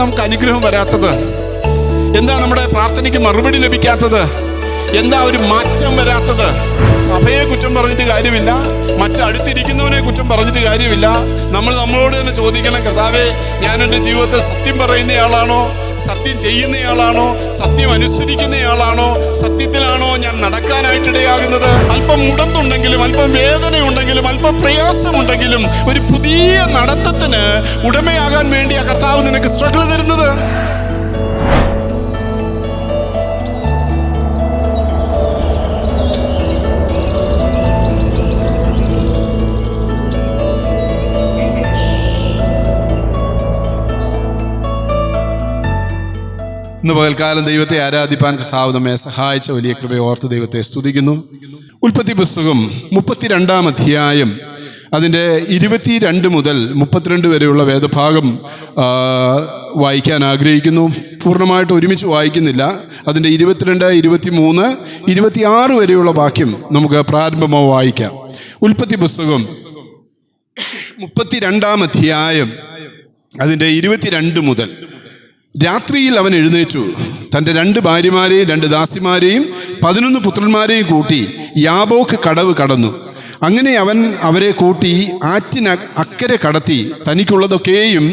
നമുക്ക് അനുഗ്രഹം വരാത്തത്? എന്താ നമ്മുടെ പ്രാർത്ഥനയ്ക്ക് മറുപടി ലഭിക്കാത്തത്? എന്താ ഒരു മാറ്റം വരാത്തത്? സഭയെ കുറ്റം പറഞ്ഞിട്ട് കാര്യമില്ല, മറ്റടുത്തിരിക്കുന്നവനെ കുറ്റം പറഞ്ഞിട്ട് കാര്യമില്ല. നമ്മൾ നമ്മളോട് തന്നെ ചോദിക്കണം, കർത്താവേ, ഞാൻ എൻ്റെ ജീവിതത്തിൽ സത്യം പറയുന്നയാളാണോ, സത്യം ചെയ്യുന്നയാളാണോ, സത്യം അനുസരിക്കുന്നയാളാണോ, സത്യത്തിലാണോ ഞാൻ നടക്കാനായിട്ടിടയാകുന്നത്? അല്പം മുടന്തുണ്ടെങ്കിലും, അല്പം വേദനയുണ്ടെങ്കിലും, അല്പം പ്രയാസമുണ്ടെങ്കിലും ഒരു പുതിയ നടത്തത്തിന് ഉടമയാകാൻ വേണ്ടി ആ കർത്താവ് നിനക്ക് സ്ട്രഗിൾ തരുന്നത്. ഇന്ന് പകൽക്കാലം ദൈവത്തെ ആരാധിപ്പാൻ കർത്താവ് നമ്മെ സഹായിച്ച വലിയ കൃപയെ ഓർത്ത് ദൈവത്തെ സ്തുതിക്കുന്നു. ഉൽപ്പത്തി പുസ്തകം 32-ാം അധ്യായം അതിൻ്റെ 22 മുതൽ 32 വരെയുള്ള വേദഭാഗം വായിക്കാൻ ആഗ്രഹിക്കുന്നു. പൂർണ്ണമായിട്ട് ഒരുമിച്ച് വായിക്കുന്നില്ല. അതിൻ്റെ 22, 23, 26 വരെയുള്ള വാക്യം നമുക്ക് പ്രാരംഭമോ വായിക്കാം. ഉൽപ്പത്തി പുസ്തകം 32-ാം അധ്യായം അതിൻ്റെ 22 മുതൽ. രാത്രിയിൽ അവൻ എഴുന്നേറ്റു, തൻ്റെ 2 ഭാര്യമാരെയും 2 ദാസിമാരെയും 11 പുത്രന്മാരെയും കൂട്ടി യാബോക്ക് കടവ് കടന്നു. അങ്ങനെ അവൻ അവരെ കൂട്ടി ആറ്റിന് അക്കരെ കടത്തി. തനിക്കുള്ളതൊക്കെയും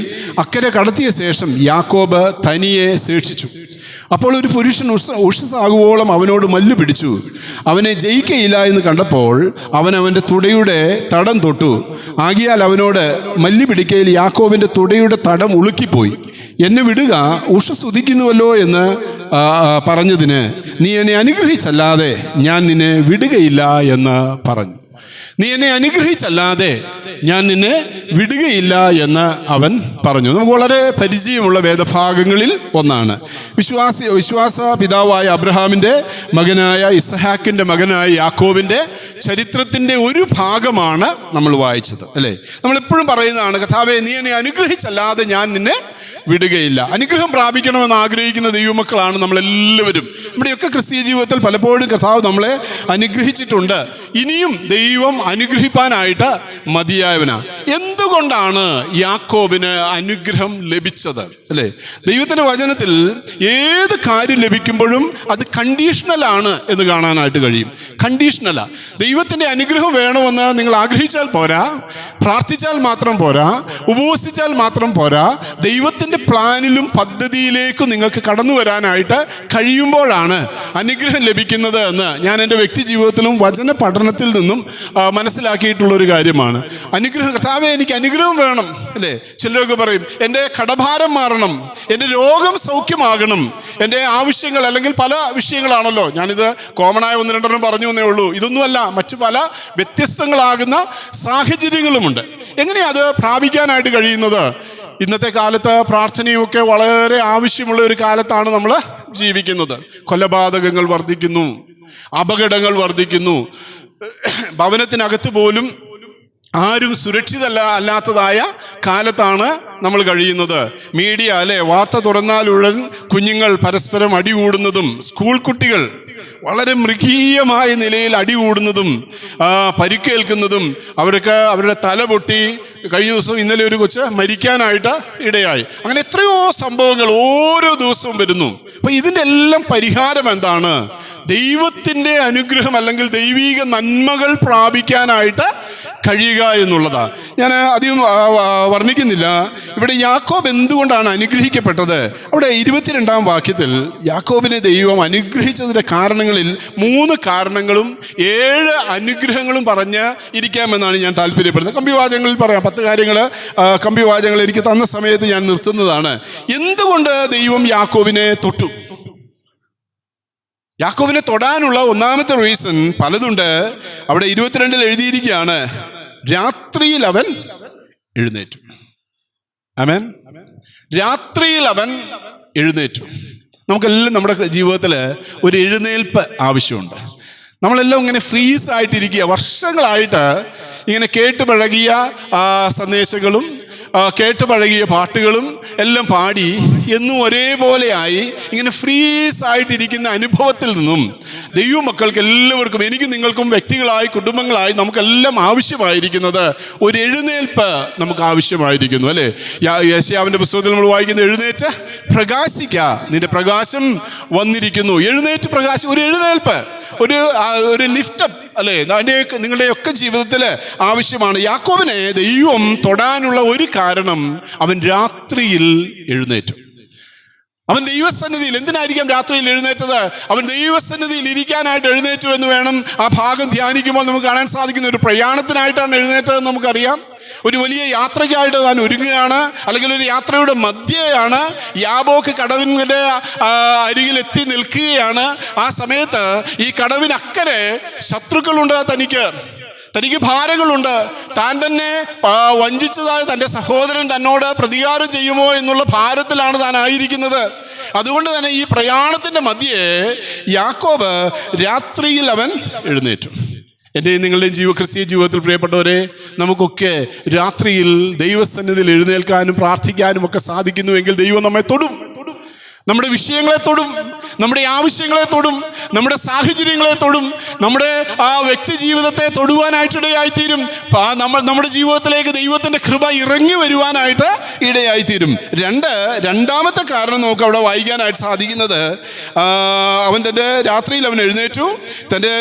അക്കരെ കടത്തിയ ശേഷം യാക്കോബ് തനിയെ ശേഷിച്ചു. അപ്പോൾ ഒരു പുരുഷൻ ഉഷസ്സാകുവോളം അവനോട് മല്ലു പിടിച്ചു. അവനെ ജയിക്കയില്ല എന്ന് കണ്ടപ്പോൾ അവൻ അവൻ്റെ തുടയുടെ തടം തൊട്ടു. ആകിയാൽ അവനോട് മല്ലു പിടിക്കയിൽ യാക്കോബിൻ്റെ തുടയുടെ തടം ഉളുക്കിപ്പോയി. എന്നെ വിടുക, ഉഷസ് ഉദിക്കുന്നുവല്ലോ എന്ന് പറഞ്ഞതിന് നീ എന്നെ അനുഗ്രഹിച്ചല്ലാതെ ഞാൻ നിന്നെ വിടുകയില്ല എന്ന് പറഞ്ഞു. നീ എന്നെ അനുഗ്രഹിച്ചല്ലാതെ ഞാൻ നിന്നെ വിടുകയില്ല എന്ന് അവൻ പറഞ്ഞു. നമുക്ക് വളരെ പരിചയമുള്ള വേദഭാഗങ്ങളിൽ ഒന്നാണ്. വിശ്വാസ പിതാവായ അബ്രഹാമിൻ്റെ മകനായ ഇസ്ഹാക്കിൻ്റെ മകനായ യാക്കോബിൻ്റെ ചരിത്രത്തിൻ്റെ ഒരു ഭാഗമാണ് നമ്മൾ വായിച്ചത്, അല്ലേ? നമ്മളെപ്പോഴും പറയുന്നതാണ്, കർത്താവേ, നീ എന്നെ അനുഗ്രഹിച്ചല്ലാതെ ഞാൻ നിന്നെ വിടുകയില്ല. അനുഗ്രഹം പ്രാപിക്കണമെന്ന് ആഗ്രഹിക്കുന്ന ദൈവമക്കളാണ് നമ്മളെല്ലാവരും. നമ്മുടെയൊക്കെ ക്രിസ്തീയ ജീവിതത്തിൽ പലപ്പോഴും കർത്താവ് നമ്മളെ അനുഗ്രഹിച്ചിട്ടുണ്ട്. ഇനിയും ദൈവം അനുഗ്രഹിപ്പാനായിട്ട് മതിയായവനാ. എന്തുകൊണ്ടാണ് യാക്കോബിന് അനുഗ്രഹം ലഭിച്ചത്, അല്ലേ? ദൈവത്തിൻ്റെ വചനത്തിൽ ഏത് കാര്യം ലഭിക്കുമ്പോഴും അത് കണ്ടീഷണലാണ് എന്ന് കാണാനായിട്ട് കഴിയും. കണ്ടീഷണലാ. ദൈവത്തിൻ്റെ അനുഗ്രഹം വേണമെന്ന് നിങ്ങൾ ആഗ്രഹിച്ചാൽ പോരാ, പ്രാർത്ഥിച്ചാൽ മാത്രം പോരാ, ഉപവസിച്ചാൽ മാത്രം പോരാ. ദൈവത്തിൻ്റെ പ്ലാനിലും പദ്ധതിയിലേക്കും നിങ്ങൾക്ക് കടന്നു വരാനായിട്ട് കഴിയുമ്പോഴാണ് അനുഗ്രഹം ലഭിക്കുന്നത് എന്ന് ഞാൻ എൻ്റെ വ്യക്തി ജീവിതത്തിലും വചന പഠനത്തിൽ നിന്നും മനസ്സിലാക്കിയിട്ടുള്ളൊരു കാര്യമാണ്. അനുഗ്രഹം, കർത്താവേ, എനിക്ക് അനുഗ്രഹം വേണം, അല്ലേ? ചിലരൊക്കെ പറയും, എൻ്റെ കടഭാരം മാറണം, എൻ്റെ രോഗം സൗഖ്യമാകണം, എൻ്റെ ആവശ്യങ്ങൾ, അല്ലെങ്കിൽ പല വിഷയങ്ങളാണല്ലോ. ഞാനിത് കോമണായ 1-2 പറഞ്ഞു എന്നേ ഉള്ളൂ. ഇതൊന്നുമല്ല, മറ്റു പല വ്യത്യസ്തങ്ങളാകുന്ന സാഹചര്യങ്ങളുമുണ്ട്. എങ്ങനെയാണ് അത് പ്രാപിക്കാനായിട്ട് കഴിയുന്നത്? ഇന്നത്തെ കാലത്ത് പ്രാർത്ഥനയൊക്കെ വളരെ ആവശ്യമുള്ള ഒരു കാലത്താണ് നമ്മൾ ജീവിക്കുന്നത്. കൊലപാതകങ്ങൾ വർദ്ധിക്കുന്നു, അപകടങ്ങൾ വർദ്ധിക്കുന്നു. ഭവനത്തിനകത്ത് പോലും ആരും സുരക്ഷിതല്ലാത്തതായ കാലത്താണ് നമ്മൾ കഴിയുന്നത്. മീഡിയ, അല്ലേ? വാർത്ത തുറന്നാലുടൻ കുഞ്ഞുങ്ങൾ പരസ്പരം അടികൂടുന്നതും, സ്കൂൾ കുട്ടികൾ വളരെ മൃഗീയമായ നിലയിൽ അടികൂടുന്നതും പരിക്കേൽക്കുന്നതും, അവരുടെ തല പൊട്ടി കഴിഞ്ഞ ദിവസം ഇന്നലെ ഒരു കൊച്ച് മരിക്കാനായിട്ട് ഇടയായി. അങ്ങനെ എത്രയോ സംഭവങ്ങൾ ഓരോ ദിവസവും വരുന്നു. അപ്പൊ ഇതിൻ്റെ എല്ലാം പരിഹാരം എന്താണ്? ദൈവത്തിൻ്റെ അനുഗ്രഹം അല്ലെങ്കിൽ ദൈവിക നന്മകൾ പ്രാപിക്കാനായിട്ട് കഴിയുക എന്നുള്ളതാണ്. ഞാൻ അധികം വർണ്ണിക്കുന്നില്ല. ഇവിടെ യാക്കോബ് എന്തുകൊണ്ടാണ് അനുഗ്രഹിക്കപ്പെട്ടത്? അവിടെ 22-ാം വാക്യത്തിൽ യാക്കോബിനെ ദൈവം അനുഗ്രഹിച്ചതിൻ്റെ കാരണങ്ങളിൽ 3 കാരണങ്ങളും 7 അനുഗ്രഹങ്ങളും പറഞ്ഞ് ഇരിക്കാമെന്നാണ് ഞാൻ താല്പര്യപ്പെടുന്നത്. കമ്പിവാചകങ്ങളിൽ പറയാം. 10 കാര്യങ്ങൾ കമ്പിവാചകങ്ങൾ എനിക്ക് തന്ന സമയത്ത് ഞാൻ നിർത്തുന്നതാണ്. എന്തുകൊണ്ട് ദൈവം യാക്കോബിനെ തൊട്ടു? യാക്കോബിനെ തൊടാനുള്ള ഒന്നാമത്തെ റീസൺ പലതുണ്ട്. അവിടെ 22-ൽ എഴുതിയിരിക്കുകയാണ്, രാത്രിയിൽ അവൻ എഴുന്നേറ്റു. ആമേൻ. രാത്രിയിൽ അവൻ എഴുന്നേറ്റു. നമുക്കെല്ലാം നമ്മുടെ ജീവിതത്തിൽ ഒരു എഴുന്നേൽപ്പ് ആവശ്യമുണ്ട്. നമ്മളെല്ലാം ഇങ്ങനെ ഫ്രീസ് ആയിട്ടിരിക്കുക. വർഷങ്ങളായിട്ട് ഇങ്ങനെ കേട്ട് പഴകിയ സന്ദേശങ്ങളും കേട്ട് പഴകിയ പാട്ടുകളും എല്ലാം പാടി എന്നും ഒരേപോലെയായി ഇങ്ങനെ ഫ്രീസ് ആയിട്ടിരിക്കുന്ന അനുഭവത്തിൽ നിന്നും ദൈവ മക്കൾക്ക് എല്ലാവർക്കും, എനിക്കും നിങ്ങൾക്കും വ്യക്തികളായി കുടുംബങ്ങളായി നമുക്കെല്ലാം ആവശ്യമായിരിക്കുന്നത് ഒരു എഴുന്നേൽപ്പ് നമുക്ക് ആവശ്യമായിരിക്കുന്നു, അല്ലേ? യെശയ്യാവിൻ്റെ പുസ്തകത്തിൽ നമ്മൾ വായിക്കുന്ന എഴുന്നേറ്റ് പ്രകാശിക്ക, നിന്റെ പ്രകാശം വന്നിരിക്കുന്നു. എഴുന്നേറ്റ് പ്രകാശം, ഒരു എഴുന്നേൽപ്പ്, ഒരു ലിഫ്റ്റപ്പ്, അല്ലേ? നിങ്ങളുടെയൊക്കെ ജീവിതത്തിൽ ആവശ്യമാണ്. യാക്കോബിനെ ദൈവം തൊടാനുള്ള ഒരു കാരണം, അവൻ രാത്രിയിൽ എഴുന്നേറ്റു. അവൻ ദൈവസന്നിധിയിൽ, എന്തിനായിരിക്കാം രാത്രിയിൽ എഴുന്നേറ്റത്? അവൻ ദൈവസന്നിധിയിൽ ഇരിക്കാനായിട്ട് എഴുന്നേറ്റു എന്ന് വേണം ആ ഭാഗം ധ്യാനിക്കുമ്പോൾ നമുക്ക് കാണാൻ സാധിക്കുന്ന. ഒരു പ്രയാണത്തിനായിട്ടാണ് എഴുന്നേറ്റതെന്ന് നമുക്കറിയാം. ഒരു വലിയ യാത്രയ്ക്കായിട്ട് താൻ ഒരുങ്ങുകയാണ്, അല്ലെങ്കിൽ ഒരു യാത്രയുടെ മധ്യയാണ്. യാബോക്ക് കടവിൻ്റെ അരികിൽ എത്തി നിൽക്കുകയാണ്. ആ സമയത്ത് ഈ കടവിനക്കരെ ശത്രുക്കളുണ്ട്, തനിക്ക് ഭാരങ്ങളുണ്ട്. താൻ തന്നെ വഞ്ചിച്ചതായ തൻ്റെ സഹോദരൻ തന്നോട് പ്രതികാരം ചെയ്യുമോ എന്നുള്ള ഭാരത്തിലാണ് താൻ ആയിരിക്കുന്നത്. അതുകൊണ്ട് തന്നെ ഈ പ്രയാണത്തിൻ്റെ മധ്യേ യാക്കോബ് രാത്രിയിൽ അവൻ എഴുന്നേറ്റു. എൻ്റെയും നിങ്ങളുടെയും ക്രിസ്തീയ ജീവിതത്തിൽ പ്രിയപ്പെട്ടവരെ, നമുക്കൊക്കെ രാത്രിയിൽ ദൈവസന്നിധിയിൽ എഴുന്നേൽക്കാനും പ്രാർത്ഥിക്കാനും ഒക്കെ സാധിക്കുന്നുവെങ്കിൽ ദൈവം നമ്മെ തൊടും. നമ്മുടെ വിഷയങ്ങളെ തൊടും, നമ്മുടെ ആവശ്യങ്ങളെ തൊടും, നമ്മുടെ സാഹചര്യങ്ങളെ തൊടും, നമ്മുടെ ആ വ്യക്തി ജീവിതത്തെ തൊടുവാനായിട്ടിടയായിത്തീരും. നമ്മുടെ ജീവിതത്തിലേക്ക് ദൈവത്തിൻ്റെ കൃപ ഇറങ്ങി വരുവാനായിട്ട് ഇടയായിത്തീരും. രണ്ടാമത്തെ കാരണം നമുക്ക് അവിടെ വായിക്കാനായിട്ട് സാധിക്കുന്നത്, അവൻ രാത്രിയിൽ അവൻ എഴുന്നേറ്റു, തൻ്റെ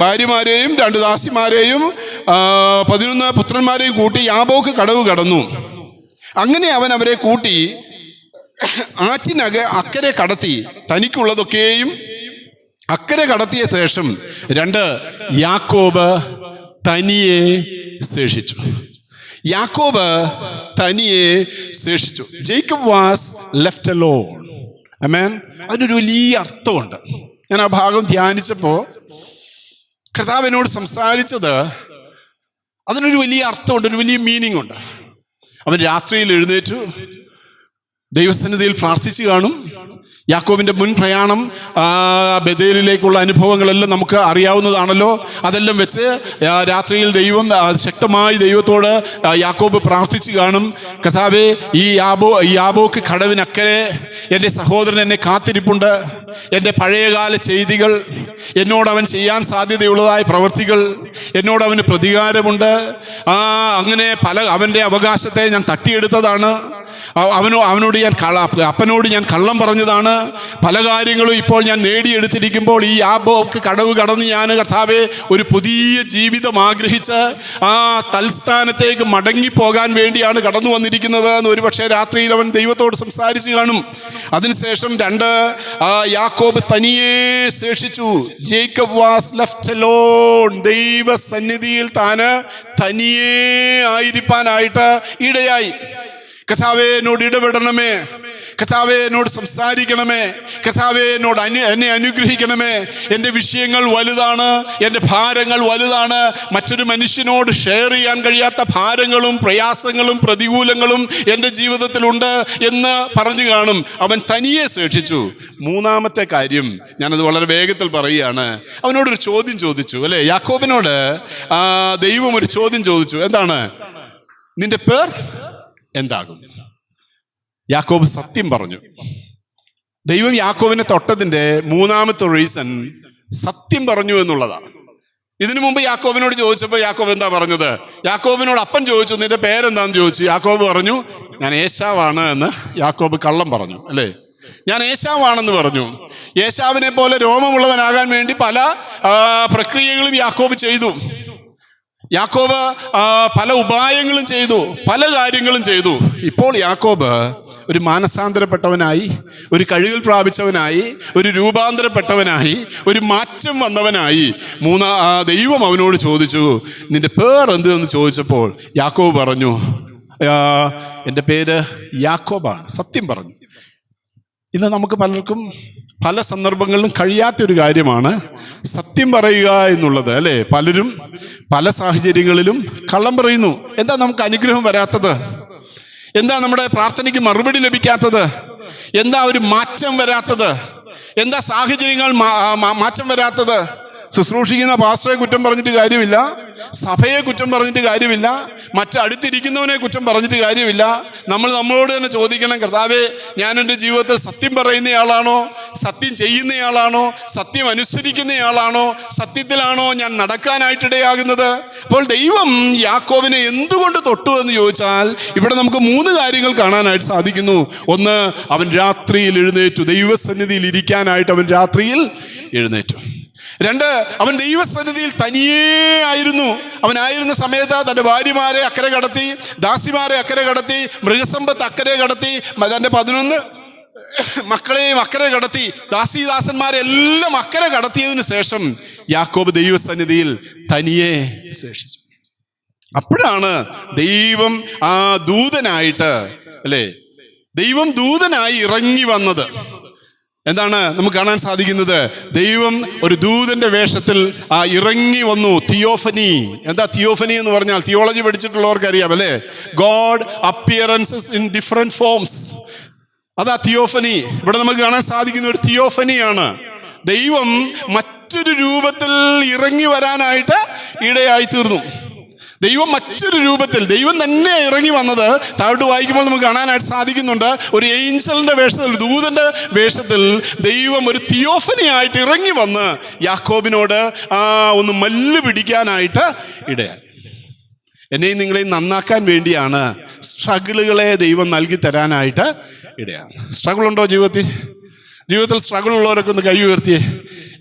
ഭാര്യമാരെയും 2 ദാസിമാരെയും 11 പുത്രന്മാരെയും കൂട്ടി യാബോക്ക് കടവ് കടന്നു. അങ്ങനെ അവൻ അവരെ കൂട്ടി അക്കരെ കടത്തി, തനിക്കുള്ളതൊക്കെയും അക്കരെ കടത്തിയ ശേഷം 2 യാക്കോബ് തനിയെ ശേഷിച്ചു. Jacob was left alone. ആമേൻ. അതിനൊരു വലിയ അർത്ഥമുണ്ട്. ഞാൻ ആ ഭാഗം ധ്യാനിച്ചപ്പോൾ കർത്താവ് എന്നോട് സംസാരിച്ചത്, അതിനൊരു വലിയ അർത്ഥമുണ്ട്, ഒരു വലിയ മീനിങ് ഉണ്ട്. അവൻ രാത്രിയിൽ എഴുന്നേറ്റു, ദൈവസന്നിധിയിൽ പ്രാർത്ഥിച്ചു കാണും. യാക്കോബിൻ്റെ മുൻ പ്രയാണം, ബേഥേലിലേക്കുള്ള അനുഭവങ്ങളെല്ലാം നമുക്ക് അറിയാവുന്നതാണല്ലോ. അതെല്ലാം വെച്ച് രാത്രിയിൽ ശക്തമായി ദൈവത്തോട് യാക്കോബ് പ്രാർത്ഥിച്ചു കാണും. കർത്താവേ, ഈ യാബോക്ക് കടവിനക്കരെ എൻ്റെ സഹോദരൻ എന്നെ കാത്തിരിപ്പുണ്ട്. എൻ്റെ പഴയകാല ചെയ്തികൾ, എന്നോട് അവൻ ചെയ്യാൻ സാധ്യതയുള്ളതായ പ്രവൃത്തികൾ, എന്നോട് അവന് പ്രതികാരമുണ്ട്. അങ്ങനെ അവൻ്റെ അവകാശത്തെ ഞാൻ തട്ടിയെടുത്തതാണ്. അപ്പനോട് ഞാൻ കള്ളം പറഞ്ഞതാണ്. പല കാര്യങ്ങളും ഇപ്പോൾ ഞാൻ നേടിയെടുത്തിരിക്കുമ്പോൾ ഈ യാബോക്ക് കടവ് കടന്ന് ഞാൻ കർത്താവേ ഒരു പുതിയ ജീവിതം ആഗ്രഹിച്ച് ആ തൽസ്ഥാനത്തേക്ക് മടങ്ങിപ്പോകാൻ വേണ്ടിയാണ് കടന്നു വന്നിരിക്കുന്നത് എന്ന് ഒരുപക്ഷെ രാത്രിയിൽ അവൻ ദൈവത്തോട് സംസാരിച്ചു കാണും. അതിനുശേഷം 2 യാക്കോബ് തനിയെ ശേഷിച്ചു. Jacob was left alone. ദൈവസന്നിധിയിൽ താന് തനിയെ ആയിരിക്കാനായിട്ട് ഇടയായി. കർത്താവേ, എന്നോട് ഇടപെടണമേ, കർത്താവേ എന്നോട് സംസാരിക്കണമേ, കർത്താവേ എന്നെ അനുഗ്രഹിക്കണമേ. എൻ്റെ വിഷയങ്ങൾ വലുതാണ്, എൻ്റെ ഭാരങ്ങൾ വലുതാണ്. മറ്റൊരു മനുഷ്യനോട് ഷെയർ ചെയ്യാൻ കഴിയാത്ത ഭാരങ്ങളും പ്രയാസങ്ങളും പ്രതികൂലങ്ങളും എൻ്റെ ജീവിതത്തിലുണ്ട് എന്ന് പറഞ്ഞു കാണും. അവൻ തനിയെ ശേഷിച്ചു. മൂന്നാമത്തെ കാര്യം, ഞാനത് വളരെ വേഗത്തിൽ പറയുകയാണ്. അവനോടൊരു ചോദ്യം ചോദിച്ചു, അല്ലേ? യാക്കോബിനോട് ദൈവം ഒരു ചോദ്യം ചോദിച്ചു. എന്താണ്? നിന്റെ പേർ എന്താകും? യാക്കോബ് സത്യം പറഞ്ഞു. ദൈവം യാക്കോബിനെ തൊട്ടതിൻ്റെ മൂന്നാമത്തെ റീസൺ സത്യം പറഞ്ഞു എന്നുള്ളതാണ്. ഇതിനു മുമ്പ് യാക്കോബിനോട് ചോദിച്ചപ്പോൾ യാക്കോബ് എന്താ പറഞ്ഞത്? യാക്കോബിനോട് അപ്പൻ ചോദിച്ചു, നിന്റെ പേരെന്താന്ന് ചോദിച്ചു. യാക്കോബ് പറഞ്ഞു, ഞാൻ ഏശാവാണ് എന്ന് യാക്കോബ് കള്ളം പറഞ്ഞു, അല്ലേ? ഞാൻ ഏശാവാണെന്ന് പറഞ്ഞു. ഏശാവിനെ പോലെ രോമമുള്ളവനാകാൻ വേണ്ടി പല പ്രക്രിയകളും യാക്കോബ് ചെയ്തു. യാക്കോബ് പല ഉപായങ്ങളും ചെയ്തു, പല കാര്യങ്ങളും ചെയ്തു. ഇപ്പോൾ യാക്കോബ് ഒരു മാനസാന്തരപ്പെട്ടവനായി, ഒരു കഴുകൽ പ്രാപിച്ചവനായി, ഒരു രൂപാന്തരപ്പെട്ടവനായി, ഒരു മാറ്റം വന്നവനായി. ദൈവം അവനോട് ചോദിച്ചു, നിന്റെ പേർ എന്തെന്ന് ചോദിച്ചപ്പോൾ യാക്കോബ് പറഞ്ഞു, എൻ്റെ പേര് യാക്കോബാണ്. സത്യം പറഞ്ഞു. ഇന്ന് നമുക്ക് പലർക്കും പല സന്ദർഭങ്ങളിലും കഴിയാത്തൊരു കാര്യമാണ് സത്യം പറയുക എന്നുള്ളത്, അല്ലേ? പലരും പല സാഹചര്യങ്ങളിലും കള്ളം പറയുന്നു. എന്താ നമുക്ക് അനുഗ്രഹം വരാത്തത്? എന്താ നമ്മുടെ പ്രാർത്ഥനയ്ക്ക് മറുപടി ലഭിക്കാത്തത്? എന്താ ഒരു മാറ്റം വരാത്തത്? എന്താ സാഹചര്യങ്ങൾ മാറ്റം വരാത്തത്? ശുശ്രൂഷിക്കുന്ന പാസ്റ്ററെ കുറ്റം പറഞ്ഞിട്ട് കാര്യമില്ല, സഭയെ കുറ്റം പറഞ്ഞിട്ട് കാര്യമില്ല, മറ്റടുത്തിരിക്കുന്നവനെ കുറ്റം പറഞ്ഞിട്ട് കാര്യമില്ല. നമ്മളോട് തന്നെ ചോദിക്കണം, കർത്താവേ, ഞാൻ എൻ്റെ ജീവിതത്തിൽ സത്യം പറയുന്നയാളാണോ, സത്യം ചെയ്യുന്നയാളാണോ, സത്യം അനുസരിക്കുന്നയാളാണോ, സത്യത്തിലാണോ ഞാൻ നടക്കാനായിട്ടിടയാകുന്നത്? അപ്പോൾ ദൈവം യാക്കോബിനെ എന്തുകൊണ്ട് തൊട്ടു എന്ന് ചോദിച്ചാൽ ഇവിടെ നമുക്ക് 3 കാര്യങ്ങൾ കാണാനായിട്ട് സാധിക്കുന്നു. ഒന്ന്, അവൻ രാത്രിയിൽ എഴുന്നേറ്റു, ദൈവസന്നിധിയിൽ ഇരിക്കാനായിട്ട് അവൻ രാത്രിയിൽ എഴുന്നേറ്റു. 2, അവൻ ദൈവസന്നിധിയിൽ തനിയേ ആയിരുന്നു. അവനായിരുന്ന സമയത്ത് തൻ്റെ ഭാര്യമാരെ അക്കരെ കടത്തി, ദാസിമാരെ അക്കരെ കടത്തി, മൃഗസമ്പത്ത് അക്കരെ കടത്തി, തൻ്റെ 11 മക്കളെയും അക്കരെ കടത്തി, ദാസീദാസന്മാരെ എല്ലാം അക്കരെ കടത്തിയതിനു ശേഷം യാക്കോബ് ദൈവസന്നിധിയിൽ തനിയെ ശേഷിച്ചു. അപ്പോഴാണ് ദൈവം ആ ദൂതനായിട്ട്, അല്ലേ, ദൈവം ദൂതനായി ഇറങ്ങി വന്നത്. എന്താണ് നമുക്ക് കാണാൻ സാധിക്കുന്നത്? ദൈവം ഒരു ദൂതന്റെ വേഷത്തിൽ ഇറങ്ങി വന്നു. തിയോഫനി. എന്താ തിയോഫനി എന്ന് പറഞ്ഞാൽ? തിയോളജി പഠിച്ചിട്ടുള്ളവർക്ക് അറിയാം, അല്ലേ? God appearances in different forms. അതാ തിയോഫനി. ഇവിടെ നമുക്ക് കാണാൻ സാധിക്കുന്ന ഒരു തിയോഫനിയാണ്. ദൈവം മറ്റൊരു രൂപത്തിൽ ഇറങ്ങി വരാനായിട്ട് ഇടയായി തീർന്നു. ദൈവം മറ്റൊരു രൂപത്തിൽ, ദൈവം തന്നെ ഇറങ്ങി വന്നത് താഴോട്ട് വായിക്കുമ്പോൾ നമുക്ക് കാണാനായിട്ട് സാധിക്കുന്നുണ്ട്. ഒരു ഏഞ്ചലിന്റെ വേഷത്തിൽ, ദൂതന്റെ വേഷത്തിൽ ദൈവം ഒരു തിയോഫനി ആയിട്ട് ഇറങ്ങി വന്ന് യാക്കോബിനോട് ഒന്ന് മല്ല് പിടിക്കാനായിട്ട് ഇടയായി. എന്നെയും നിങ്ങളെയും നന്നാക്കാൻ വേണ്ടിയാണ് സ്ട്രഗിളുകളെ ദൈവം നൽകി തരാനായിട്ട് ഇടയാണ്. സ്ട്രഗിൾ ഉണ്ടോ ജീവിതത്തിൽ സ്ട്രഗിൾ ഉള്ളവരൊക്കെ ഒന്ന് കൈ ഉയർത്തിയേ.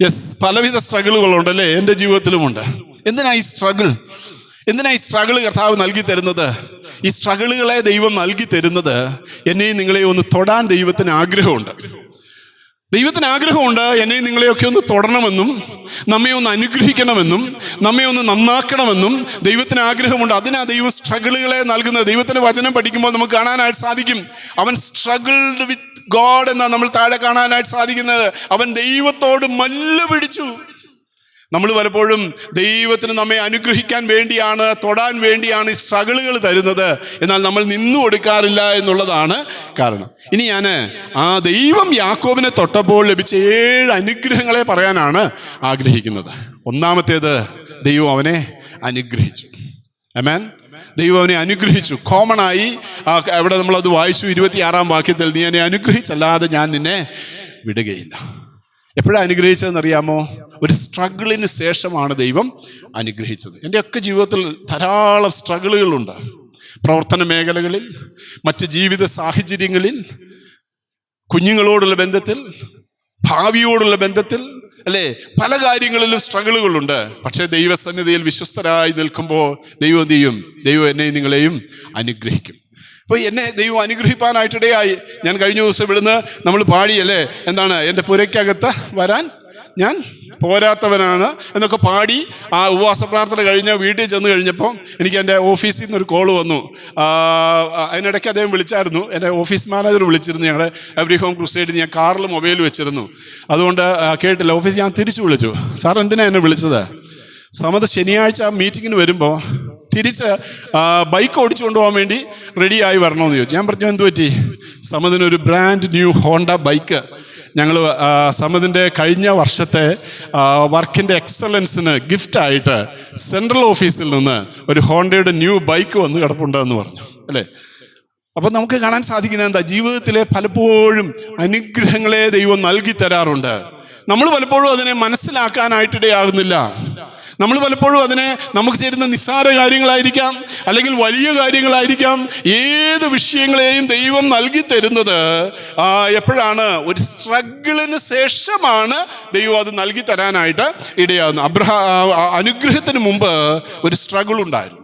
യെസ്, പലവിധ സ്ട്രഗിളുകളുണ്ടല്ലേ, എൻ്റെ ജീവിതത്തിലുമുണ്ട്. എന്തിനാ ഈ സ്ട്രഗിൾ കർത്താവ് നൽകി തരുന്നത്? ഈ സ്ട്രഗിളുകളെ ദൈവം നൽകി തരുന്നത് എന്നെയും നിങ്ങളെയും ഒന്ന് തൊടാൻ ദൈവത്തിന് ആഗ്രഹമുണ്ട്. എന്നെയും നിങ്ങളെയൊക്കെ ഒന്ന് തൊടണമെന്നും നമ്മെ ഒന്ന് അനുഗ്രഹിക്കണമെന്നും നമ്മെ ഒന്ന് നന്നാക്കണമെന്നും ദൈവത്തിന് ആഗ്രഹമുണ്ട്. അതിനാ ദൈവം സ്ട്രഗിളുകളെ നൽകുന്നത്. ദൈവത്തിന്റെ വചനം പഠിക്കുമ്പോൾ നമുക്ക് കാണാനായിട്ട് സാധിക്കും, അവൻ സ്ട്രഗിൾഡ് വിത്ത് ഗോഡ് എന്നാണ് നമ്മൾ താഴെ കാണാനായിട്ട് സാധിക്കുന്നത്. അവൻ ദൈവത്തോട് മല്ല് പിടിച്ചു. നമ്മൾ പലപ്പോഴും ദൈവത്തിന് നമ്മെ അനുഗ്രഹിക്കാൻ വേണ്ടിയാണ്, തൊടാൻ വേണ്ടിയാണ് ഈ സ്ട്രഗിളുകൾ തരുന്നത്. എന്നാൽ നമ്മൾ നിന്നു കൊടുക്കാറില്ല എന്നുള്ളതാണ് കാരണം. ഇനി ഞാൻ ദൈവം യാക്കോബിനെ തൊട്ടപ്പോൾ ലഭിച്ച 7 അനുഗ്രഹങ്ങളെ പറയാനാണ് ആഗ്രഹിക്കുന്നത്. ഒന്നാമത്തേത്, ദൈവം അവനെ അനുഗ്രഹിച്ചു. ആമേൻ. ദൈവം അവനെ അനുഗ്രഹിച്ചു. കോമണായി അവിടെ നമ്മളത് വായിച്ചു 26-ാം വാക്യത്തിൽ, നീ എന്നെ അനുഗ്രഹിച്ചല്ലാതെ ഞാൻ നിന്നെ വിടുകയില്ല. എപ്പോഴാണ് അനുഗ്രഹിച്ചതെന്നറിയാമോ? ഒരു സ്ട്രഗിളിന് ശേഷമാണ് ദൈവം അനുഗ്രഹിച്ചത്. എൻ്റെയൊക്കെ ജീവിതത്തിൽ ധാരാളം സ്ട്രഗിളുകളുണ്ട്. പ്രവർത്തന മേഖലകളിൽ, മറ്റ് ജീവിത സാഹചര്യങ്ങളിൽ, കുഞ്ഞുങ്ങളോടുള്ള ബന്ധത്തിൽ, ഭാവിയോടുള്ള ബന്ധത്തിൽ, അല്ലേ, പല കാര്യങ്ങളിലും സ്ട്രഗിളുകളുണ്ട്. പക്ഷേ ദൈവസന്നിധിയിൽ വിശ്വസ്തരായി നിൽക്കുമ്പോൾ ദൈവം എന്ത് ചെയ്യും? ദൈവം എന്നെയും നിങ്ങളെയും അനുഗ്രഹിക്കും. അപ്പോൾ എന്നെ ദൈവം അനുഗ്രഹിപ്പാനായിട്ടിടയായി. ഞാൻ കഴിഞ്ഞ ദിവസം ഇവിടുന്ന് നമ്മൾ പാടിയല്ലേ, എന്താണ്, എൻ്റെ പുരയ്ക്കകത്ത് വരാൻ ഞാൻ പോരാത്തവനാണ് എന്നൊക്കെ പാടി ഉപവാസ പ്രാർത്ഥന കഴിഞ്ഞ് വീട്ടിൽ ചെന്ന് കഴിഞ്ഞപ്പോൾ എനിക്ക് എൻ്റെ ഓഫീസിൽ നിന്നൊരു കോള് വന്നു. അതിനിടയ്ക്ക് അദ്ദേഹം വിളിച്ചായിരുന്നു, എൻ്റെ ഓഫീസ് മാനേജർ വിളിച്ചിരുന്നു. ഞങ്ങളുടെ എവറി ഹോം ക്രൂസൈഡിൽ ഞാൻ കാറിൽ മൊബൈൽ വെച്ചിരുന്നു, അതുകൊണ്ട് കേട്ടില്ല. ഓഫീസ് ഞാൻ തിരിച്ചു വിളിച്ചു, സാർ എന്തിനാണ് എന്നെ വിളിച്ചത്? സമത് ശനിയാഴ്ച മീറ്റിങ്ങിന് വരുമ്പോൾ തിരിച്ച് ബൈക്ക് ഓടിച്ചു കൊണ്ടുപോകാൻ വേണ്ടി റെഡിയായി വരണമെന്ന് ചോദിച്ചു. ഞാൻ പറഞ്ഞു, എന്ത് പറ്റി? സമതിനൊരു ബ്രാൻഡ് ന്യൂ ഹോണ്ട ബൈക്ക് ഞങ്ങൾ സമതിൻ്റെ കഴിഞ്ഞ വർഷത്തെ വർക്കിൻ്റെ എക്സലൻസിന് ഗിഫ്റ്റായിട്ട് സെൻട്രൽ ഓഫീസിൽ നിന്ന് ഒരു ഹോണ്ടയുടെ ന്യൂ ബൈക്ക് വന്ന് കിടപ്പുണ്ടെന്ന് പറഞ്ഞു, അല്ലേ? അപ്പം നമുക്ക് കാണാൻ സാധിക്കുന്നത് എന്താ? ജീവിതത്തിലെ പലപ്പോഴും അനുഗ്രഹങ്ങളെ ദൈവം നൽകി തരാറുണ്ട്. നമ്മൾ പലപ്പോഴും അതിനെ മനസ്സിലാക്കാനായിട്ടിടയാകുന്നില്ല. നമ്മൾ പലപ്പോഴും അതിനെ നമുക്ക് ചേരുന്ന നിസ്സാര കാര്യങ്ങളായിരിക്കാം, അല്ലെങ്കിൽ വലിയ കാര്യങ്ങളായിരിക്കാം. ഏത് വിഷയങ്ങളെയും ദൈവം നൽകി തരുന്നത് എപ്പോഴാണ്? ഒരു സ്ട്രഗിളിന് ശേഷമാണ് ദൈവം അത് നൽകി തരാനായിട്ട് ഇടയാകുന്നത്. അനുഗ്രഹത്തിന് മുമ്പ് ഒരു സ്ട്രഗിൾ ഉണ്ടായിരുന്നു,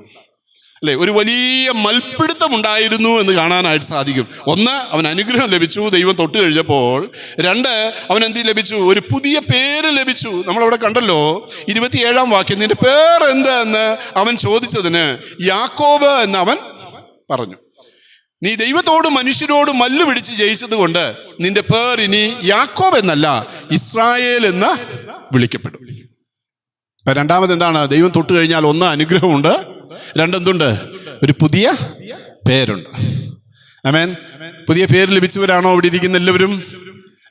അല്ലേ? ഒരു വലിയ മൽപ്പിടുത്തം ഉണ്ടായിരുന്നു എന്ന് കാണാനായിട്ട് സാധിക്കും. ഒന്ന്, അവൻ അനുഗ്രഹം ലഭിച്ചു, ദൈവം തൊട്ട് കഴിഞ്ഞപ്പോൾ. 2, അവൻ എന്ത് ലഭിച്ചു? ഒരു പുതിയ പേര് ലഭിച്ചു. നമ്മളവിടെ കണ്ടല്ലോ 27-ാം വാക്യം, നിന്റെ പേർ എന്ത് എന്ന് അവൻ ചോദിച്ചതിന് യാക്കോബ് എന്ന് അവൻ പറഞ്ഞു. നീ ദൈവത്തോടും മനുഷ്യരോടും മല്ല് പിടിച്ച് ജയിച്ചത് കൊണ്ട് നിന്റെ പേർ ഇനി യാക്കോബ് എന്നല്ല, ഇസ്രായേൽ എന്ന് വിളിക്കപ്പെടും. രണ്ടാമത് എന്താണ്? ദൈവം തൊട്ട് കഴിഞ്ഞാൽ 1, അനുഗ്രഹമുണ്ട്. 2, എന്തുണ്ട്? ഒരു പുതിയ പേരുണ്ട്. ആമേൻ. പുതിയ പേര് ലഭിച്ചവരാണോ ഇവിടെ ഇരിക്കുന്ന എല്ലാവരും?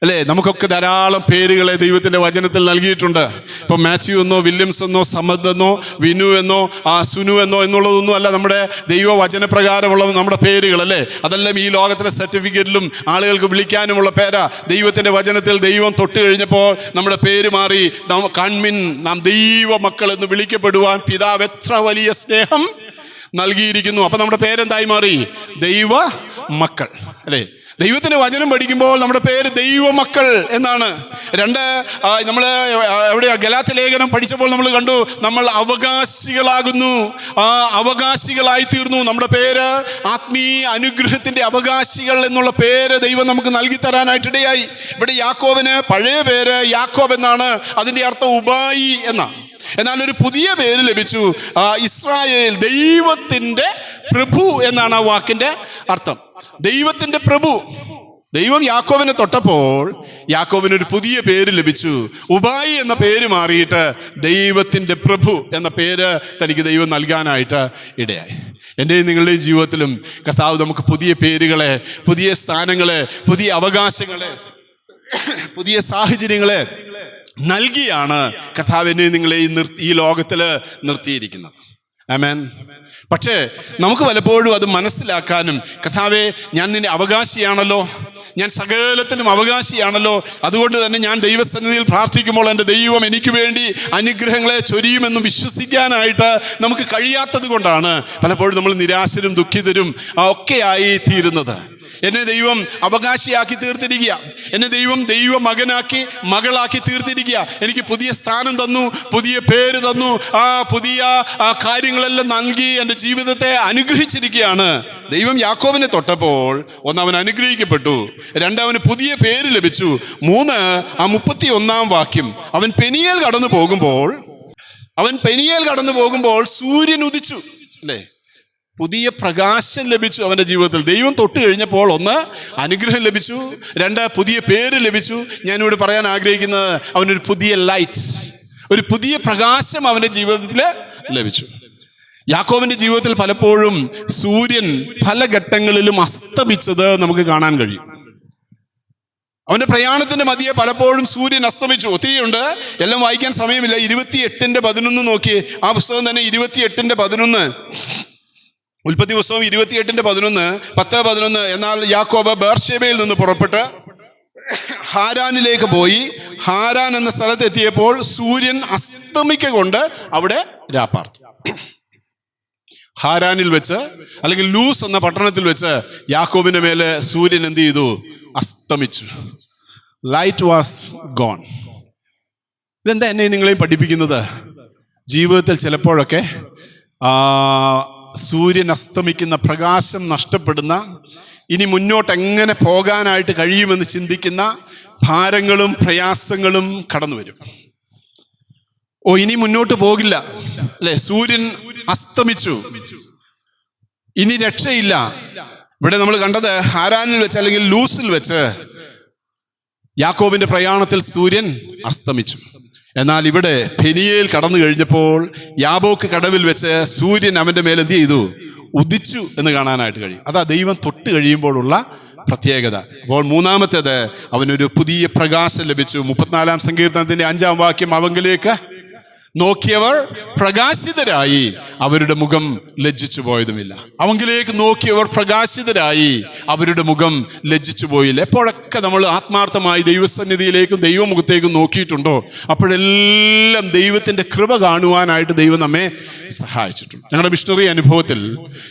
അല്ലേ? നമുക്കൊക്കെ ധാരാളം പേരുകളെ ദൈവത്തിൻ്റെ വചനത്തിൽ നൽകിയിട്ടുണ്ട്. ഇപ്പം മാത്യു എന്നോ വില്യംസ് എന്നോ സമദ് എന്നോ വിനു എന്നോ സുനു എന്നോ എന്നുള്ളതൊന്നും അല്ല നമ്മുടെ ദൈവവചനപ്രകാരമുള്ള നമ്മുടെ പേരുകൾ, അല്ലേ? അതെല്ലാം ഈ ലോകത്തിലെ സർട്ടിഫിക്കറ്റിലും ആളുകൾക്ക് വിളിക്കാനുമുള്ള പേരാ. ദൈവത്തിൻ്റെ വചനത്തിൽ ദൈവം തൊട്ട് കഴിഞ്ഞപ്പോൾ നമ്മുടെ പേര് മാറി. കൺമിൻ, നാം ദൈവ മക്കൾ എന്ന് വിളിക്കപ്പെടുവാൻ പിതാവ് എത്ര വലിയ സ്നേഹം നൽകിയിരിക്കുന്നു. അപ്പൊ നമ്മുടെ പേരെന്തായി മാറി? ദൈവ മക്കൾ, അല്ലേ? ദൈവത്തിന്റെ വചനം പഠിക്കുമ്പോൾ നമ്മുടെ പേര് ദൈവമക്കൾ എന്നാണ്. നമ്മൾ എവിടെയാ ഗലാത്യ ലേഖനം പഠിച്ചപ്പോൾ നമ്മൾ കണ്ടു, നമ്മൾ അവകാശികളാകുന്നു, അവകാശികളായി തീർന്നു. നമ്മുടെ പേര് ആത്മീയ അനുഗ്രഹത്തിന്റെ അവകാശികൾ എന്നുള്ള പേര് ദൈവം നമുക്ക് നൽകി തരാനായിട്ടിടയായി. ഇവിടെ യാക്കോബിന് പഴയ പേര് യാക്കോബ് എന്നാണ്, അതിന്റെ അർത്ഥം ഉബായി എന്നാണ്. എന്നാൽ ഒരു പുതിയ പേര് ലഭിച്ചു, ഇസ്രായേൽ, ദൈവത്തിന്റെ പ്രഭു എന്നാണ് ആ വാക്കിന്റെ അർത്ഥം. ദൈവത്തിന്റെ പ്രഭു. ദൈവം യാക്കോബിനെ തൊട്ടപ്പോൾ യാക്കോബിന് ഒരു പുതിയ പേര് ലഭിച്ചു. ഉബായി എന്ന പേര് മാറിയിട്ട് ദൈവത്തിന്റെ പ്രഭു എന്ന പേര് തനിക്ക് ദൈവം നൽകാനായിട്ട് ഇടയായി. എൻ്റെയും നിങ്ങളുടെയും ജീവിതത്തിലും കർത്താവ് നമുക്ക് പുതിയ പേരുകളെ, പുതിയ സ്ഥാനങ്ങളെ, പുതിയ അവകാശങ്ങളെ, പുതിയ സാഹചര്യങ്ങളെ നൽകിയാണ് കർത്താവിനെ നിങ്ങളെ ഈ ലോകത്തിൽ നിർത്തിയിരിക്കുന്നത്. ആമേൻ. പക്ഷേ നമുക്ക് പലപ്പോഴും അത് മനസ്സിലാക്കാനും, കർത്താവേ, ഞാൻ നിന്റെ അവകാശിയാണല്ലോ, ഞാൻ സകലത്തിനും അവകാശിയാണല്ലോ, അതുകൊണ്ട് തന്നെ ഞാൻ ദൈവസന്നിധിയിൽ പ്രാർത്ഥിക്കുമ്പോൾ എൻ്റെ ദൈവം എനിക്ക് വേണ്ടി അനുഗ്രഹങ്ങളെ ചൊരിയുമെന്നും വിശ്വസിക്കാനായിട്ട് നമുക്ക് കഴിയാത്തത് കൊണ്ടാണ് പലപ്പോഴും നമ്മൾ നിരാശരും ദുഃഖിതരും ഒക്കെയായി തീരുന്നത്. എന്നെ ദൈവം അവകാശിയാക്കി തീർത്തിരിക്കുക, എന്നെ ദൈവം ദൈവ മകനാക്കി മകളാക്കി തീർത്തിരിക്കുക. എനിക്ക് പുതിയ സ്ഥാനം തന്നു, പുതിയ പേര് തന്നു, പുതിയ കാര്യങ്ങളെല്ലാം നൽകി എൻ്റെ ജീവിതത്തെ അനുഗ്രഹിച്ചിരിക്കുകയാണ്. ദൈവം യാക്കോബിനെ തൊട്ടപ്പോൾ ഒന്ന്, അവൻ അനുഗ്രഹിക്കപ്പെട്ടു. രണ്ട്, അവന് പുതിയ പേര് ലഭിച്ചു. മൂന്ന്, 31-ാം വാക്യം, അവൻ പെനിയേൽ കടന്നു പോകുമ്പോൾ സൂര്യൻ ഉദിച്ചു, അല്ലേ? പുതിയ പ്രകാശം ലഭിച്ചു അവൻ്റെ ജീവിതത്തിൽ. ദൈവം തൊട്ട് കഴിഞ്ഞപ്പോൾ ഒന്ന്, അനുഗ്രഹം ലഭിച്ചു. രണ്ട്, പുതിയ പേര് ലഭിച്ചു. ഞാനിവിടെ പറയാൻ ആഗ്രഹിക്കുന്നത്, അവനൊരു പുതിയ ലൈറ്റ്, ഒരു പുതിയ പ്രകാശം അവൻ്റെ ജീവിതത്തിൽ ലഭിച്ചു. യാക്കോബിന്റെ ജീവിതത്തിൽ പലപ്പോഴും സൂര്യൻ പല ഘട്ടങ്ങളിലും അസ്തമിച്ചത് നമുക്ക് കാണാൻ കഴിയും. അവന്റെ പ്രയാണത്തിന്റെ മധ്യേ പലപ്പോഴും സൂര്യൻ അസ്തമിച്ചു. ഒത്തിരിയുണ്ട്, എല്ലാം വായിക്കാൻ സമയമില്ല. 28:11 നോക്കി. ആ പുസ്തകം തന്നെ 28:11, ഉൽപ്പത്തി പുസ്തകം 28:11, 10:11. എന്നാൽ യാക്കോബ് ബേർശേബയിൽ നിന്ന് പുറപ്പെട്ട് ഹാരാനിലേക്ക് പോയി. ഹാരാൻ എന്ന സ്ഥലത്ത് എത്തിയപ്പോൾ സൂര്യൻ അസ്തമിക്കൊണ്ട് അവിടെ രാപ്പാർത്തു. ഹാരാനിൽ വെച്ച്, അല്ലെങ്കിൽ ലൂസ് എന്ന പട്ടണത്തിൽ വെച്ച് യാക്കോബിന്റെ മേലെ സൂര്യൻ എന്ത് ചെയ്തു? അസ്തമിച്ചു. Light was gone. ഇതെന്താ എന്നെ നിങ്ങളെയും പഠിപ്പിക്കുന്നത്? ജീവിതത്തിൽ ചിലപ്പോഴൊക്കെ സൂര്യൻ അസ്തമിക്കുന്ന, പ്രകാശം നഷ്ടപ്പെടുന്ന, ഇനി മുന്നോട്ട് എങ്ങനെ പോകാനായിട്ട് കഴിയുമെന്ന് ചിന്തിക്കുന്ന ഭാരങ്ങളും പ്രയാസങ്ങളും കടന്നു വരും. ഇനി മുന്നോട്ട് പോകില്ല, അല്ലെ? സൂര്യൻ അസ്തമിച്ചു, ഇനി രക്ഷയില്ല. ഇവിടെ നമ്മൾ കണ്ടത് ഹാരാനിൽ വെച്ച്, അല്ലെങ്കിൽ ലൂസിൽ വെച്ച് യാക്കോബിന്റെ പ്രയാണത്തിൽ സൂര്യൻ അസ്തമിച്ചു. എന്നാൽ ഇവിടെ പെനിയേൽ കടന്നു കഴിഞ്ഞപ്പോൾ യാബോക്ക് കടവിൽ വെച്ച് സൂര്യൻ അവന്റെ മേൽ എന്ത് ചെയ്തു? ഉദിച്ചു എന്ന് കാണാനായിട്ട് കഴിയും. അതാ ദൈവം തൊട്ട് കഴിയുമ്പോഴുള്ള പ്രത്യേകത. അപ്പോൾ മൂന്നാമത്തേത്, അവനൊരു പുതിയ പ്രകാശം ലഭിച്ചു. 34-ാം സങ്കീർത്തനത്തിന്റെ 5-ാം വാക്യം, അവങ്കിലേക്ക് നോക്കിയവർ പ്രകാശിതരായി, അവരുടെ മുഖം ലജ്ജിച്ചു പോയതുമില്ല. അവങ്കിലേക്ക് നോക്കിയവർ പ്രകാശിതരായി, അവരുടെ മുഖം ലജ്ജിച്ചു പോയില്ല. എപ്പോഴൊക്കെ നമ്മൾ ആത്മാർത്ഥമായി ദൈവസന്നിധിയിലേക്കും ദൈവമുഖത്തേക്കും നോക്കിയിട്ടുണ്ടോ, അപ്പോഴെല്ലാം ദൈവത്തിന്റെ കൃപ കാണുവാനായിട്ട് ദൈവം നമ്മെ സഹായിച്ചിട്ടുണ്ട്. ഞങ്ങളുടെ മിഷണറി അനുഭവത്തിൽ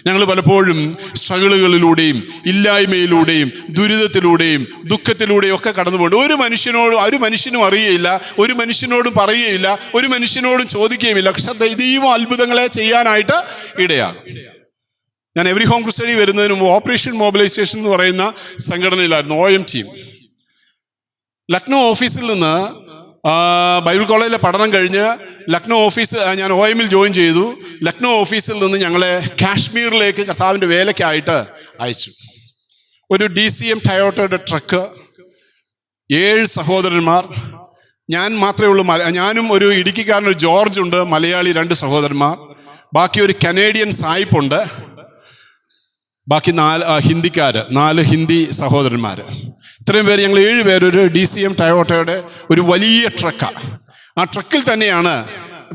ഞങ്ങൾ പലപ്പോഴും സ്ട്രഗിളുകളിലൂടെയും ഇല്ലായ്മയിലൂടെയും ദുരിതത്തിലൂടെയും ദുഃഖത്തിലൂടെയും ഒക്കെ കടന്നു പോകുന്നുണ്ട്. ഒരു മനുഷ്യനും അറിയുകയില്ല, ഒരു മനുഷ്യനോടും പറയുകയില്ല, ഒരു മനുഷ്യനോടും ചോദിക്കുകയുമില്ല. പക്ഷെ ദൈവം അത്ഭുതങ്ങളെ ചെയ്യാനായിട്ട് ഇടയാകും. ഞാൻ എവറി ഹോം ക്രിസ്ത്യനി വരുന്നതിന് മുമ്പ് ഓപ്പറേഷൻ മൊബിലൈസേഷൻ എന്ന് പറയുന്ന സംഘടനയിലായിരുന്നു, OM ടീം. ലക്നൗ ഓഫീസിൽ നിന്ന് ബൈബിൾ കോളേജിലെ പഠനം കഴിഞ്ഞ് ലക്നൗ ഓഫീസ് ഞാൻ OM ജോയിൻ ചെയ്തു. ലക്നൗ ഓഫീസിൽ നിന്ന് ഞങ്ങളെ കാശ്മീരിലേക്ക് കർത്താവിൻ്റെ വേലയ്ക്കായിട്ട് അയച്ചു. ഒരു DCM ടയോട്ടയുടെ ട്രക്ക്, 7 സഹോദരന്മാർ, ഞാൻ മാത്രമേ ഉള്ളൂ. ഞാനും ഒരു ഇടുക്കിക്കാരനൊരു ജോർജ് ഉണ്ട്, മലയാളി 2 സഹോദരന്മാർ, ബാക്കി ഒരു കനേഡിയൻ സായിപ്പുണ്ട്, ബാക്കി 4 ഹിന്ദിക്കാർ, 4 ഹിന്ദി സഹോദരന്മാർ. ഇത്രയും പേര് ഞങ്ങൾ 7 പേര് ഒരു DCM ടയോട്ടയുടെ ഒരു വലിയ ട്രക്കാണ്. ആ ട്രക്കിൽ തന്നെയാണ്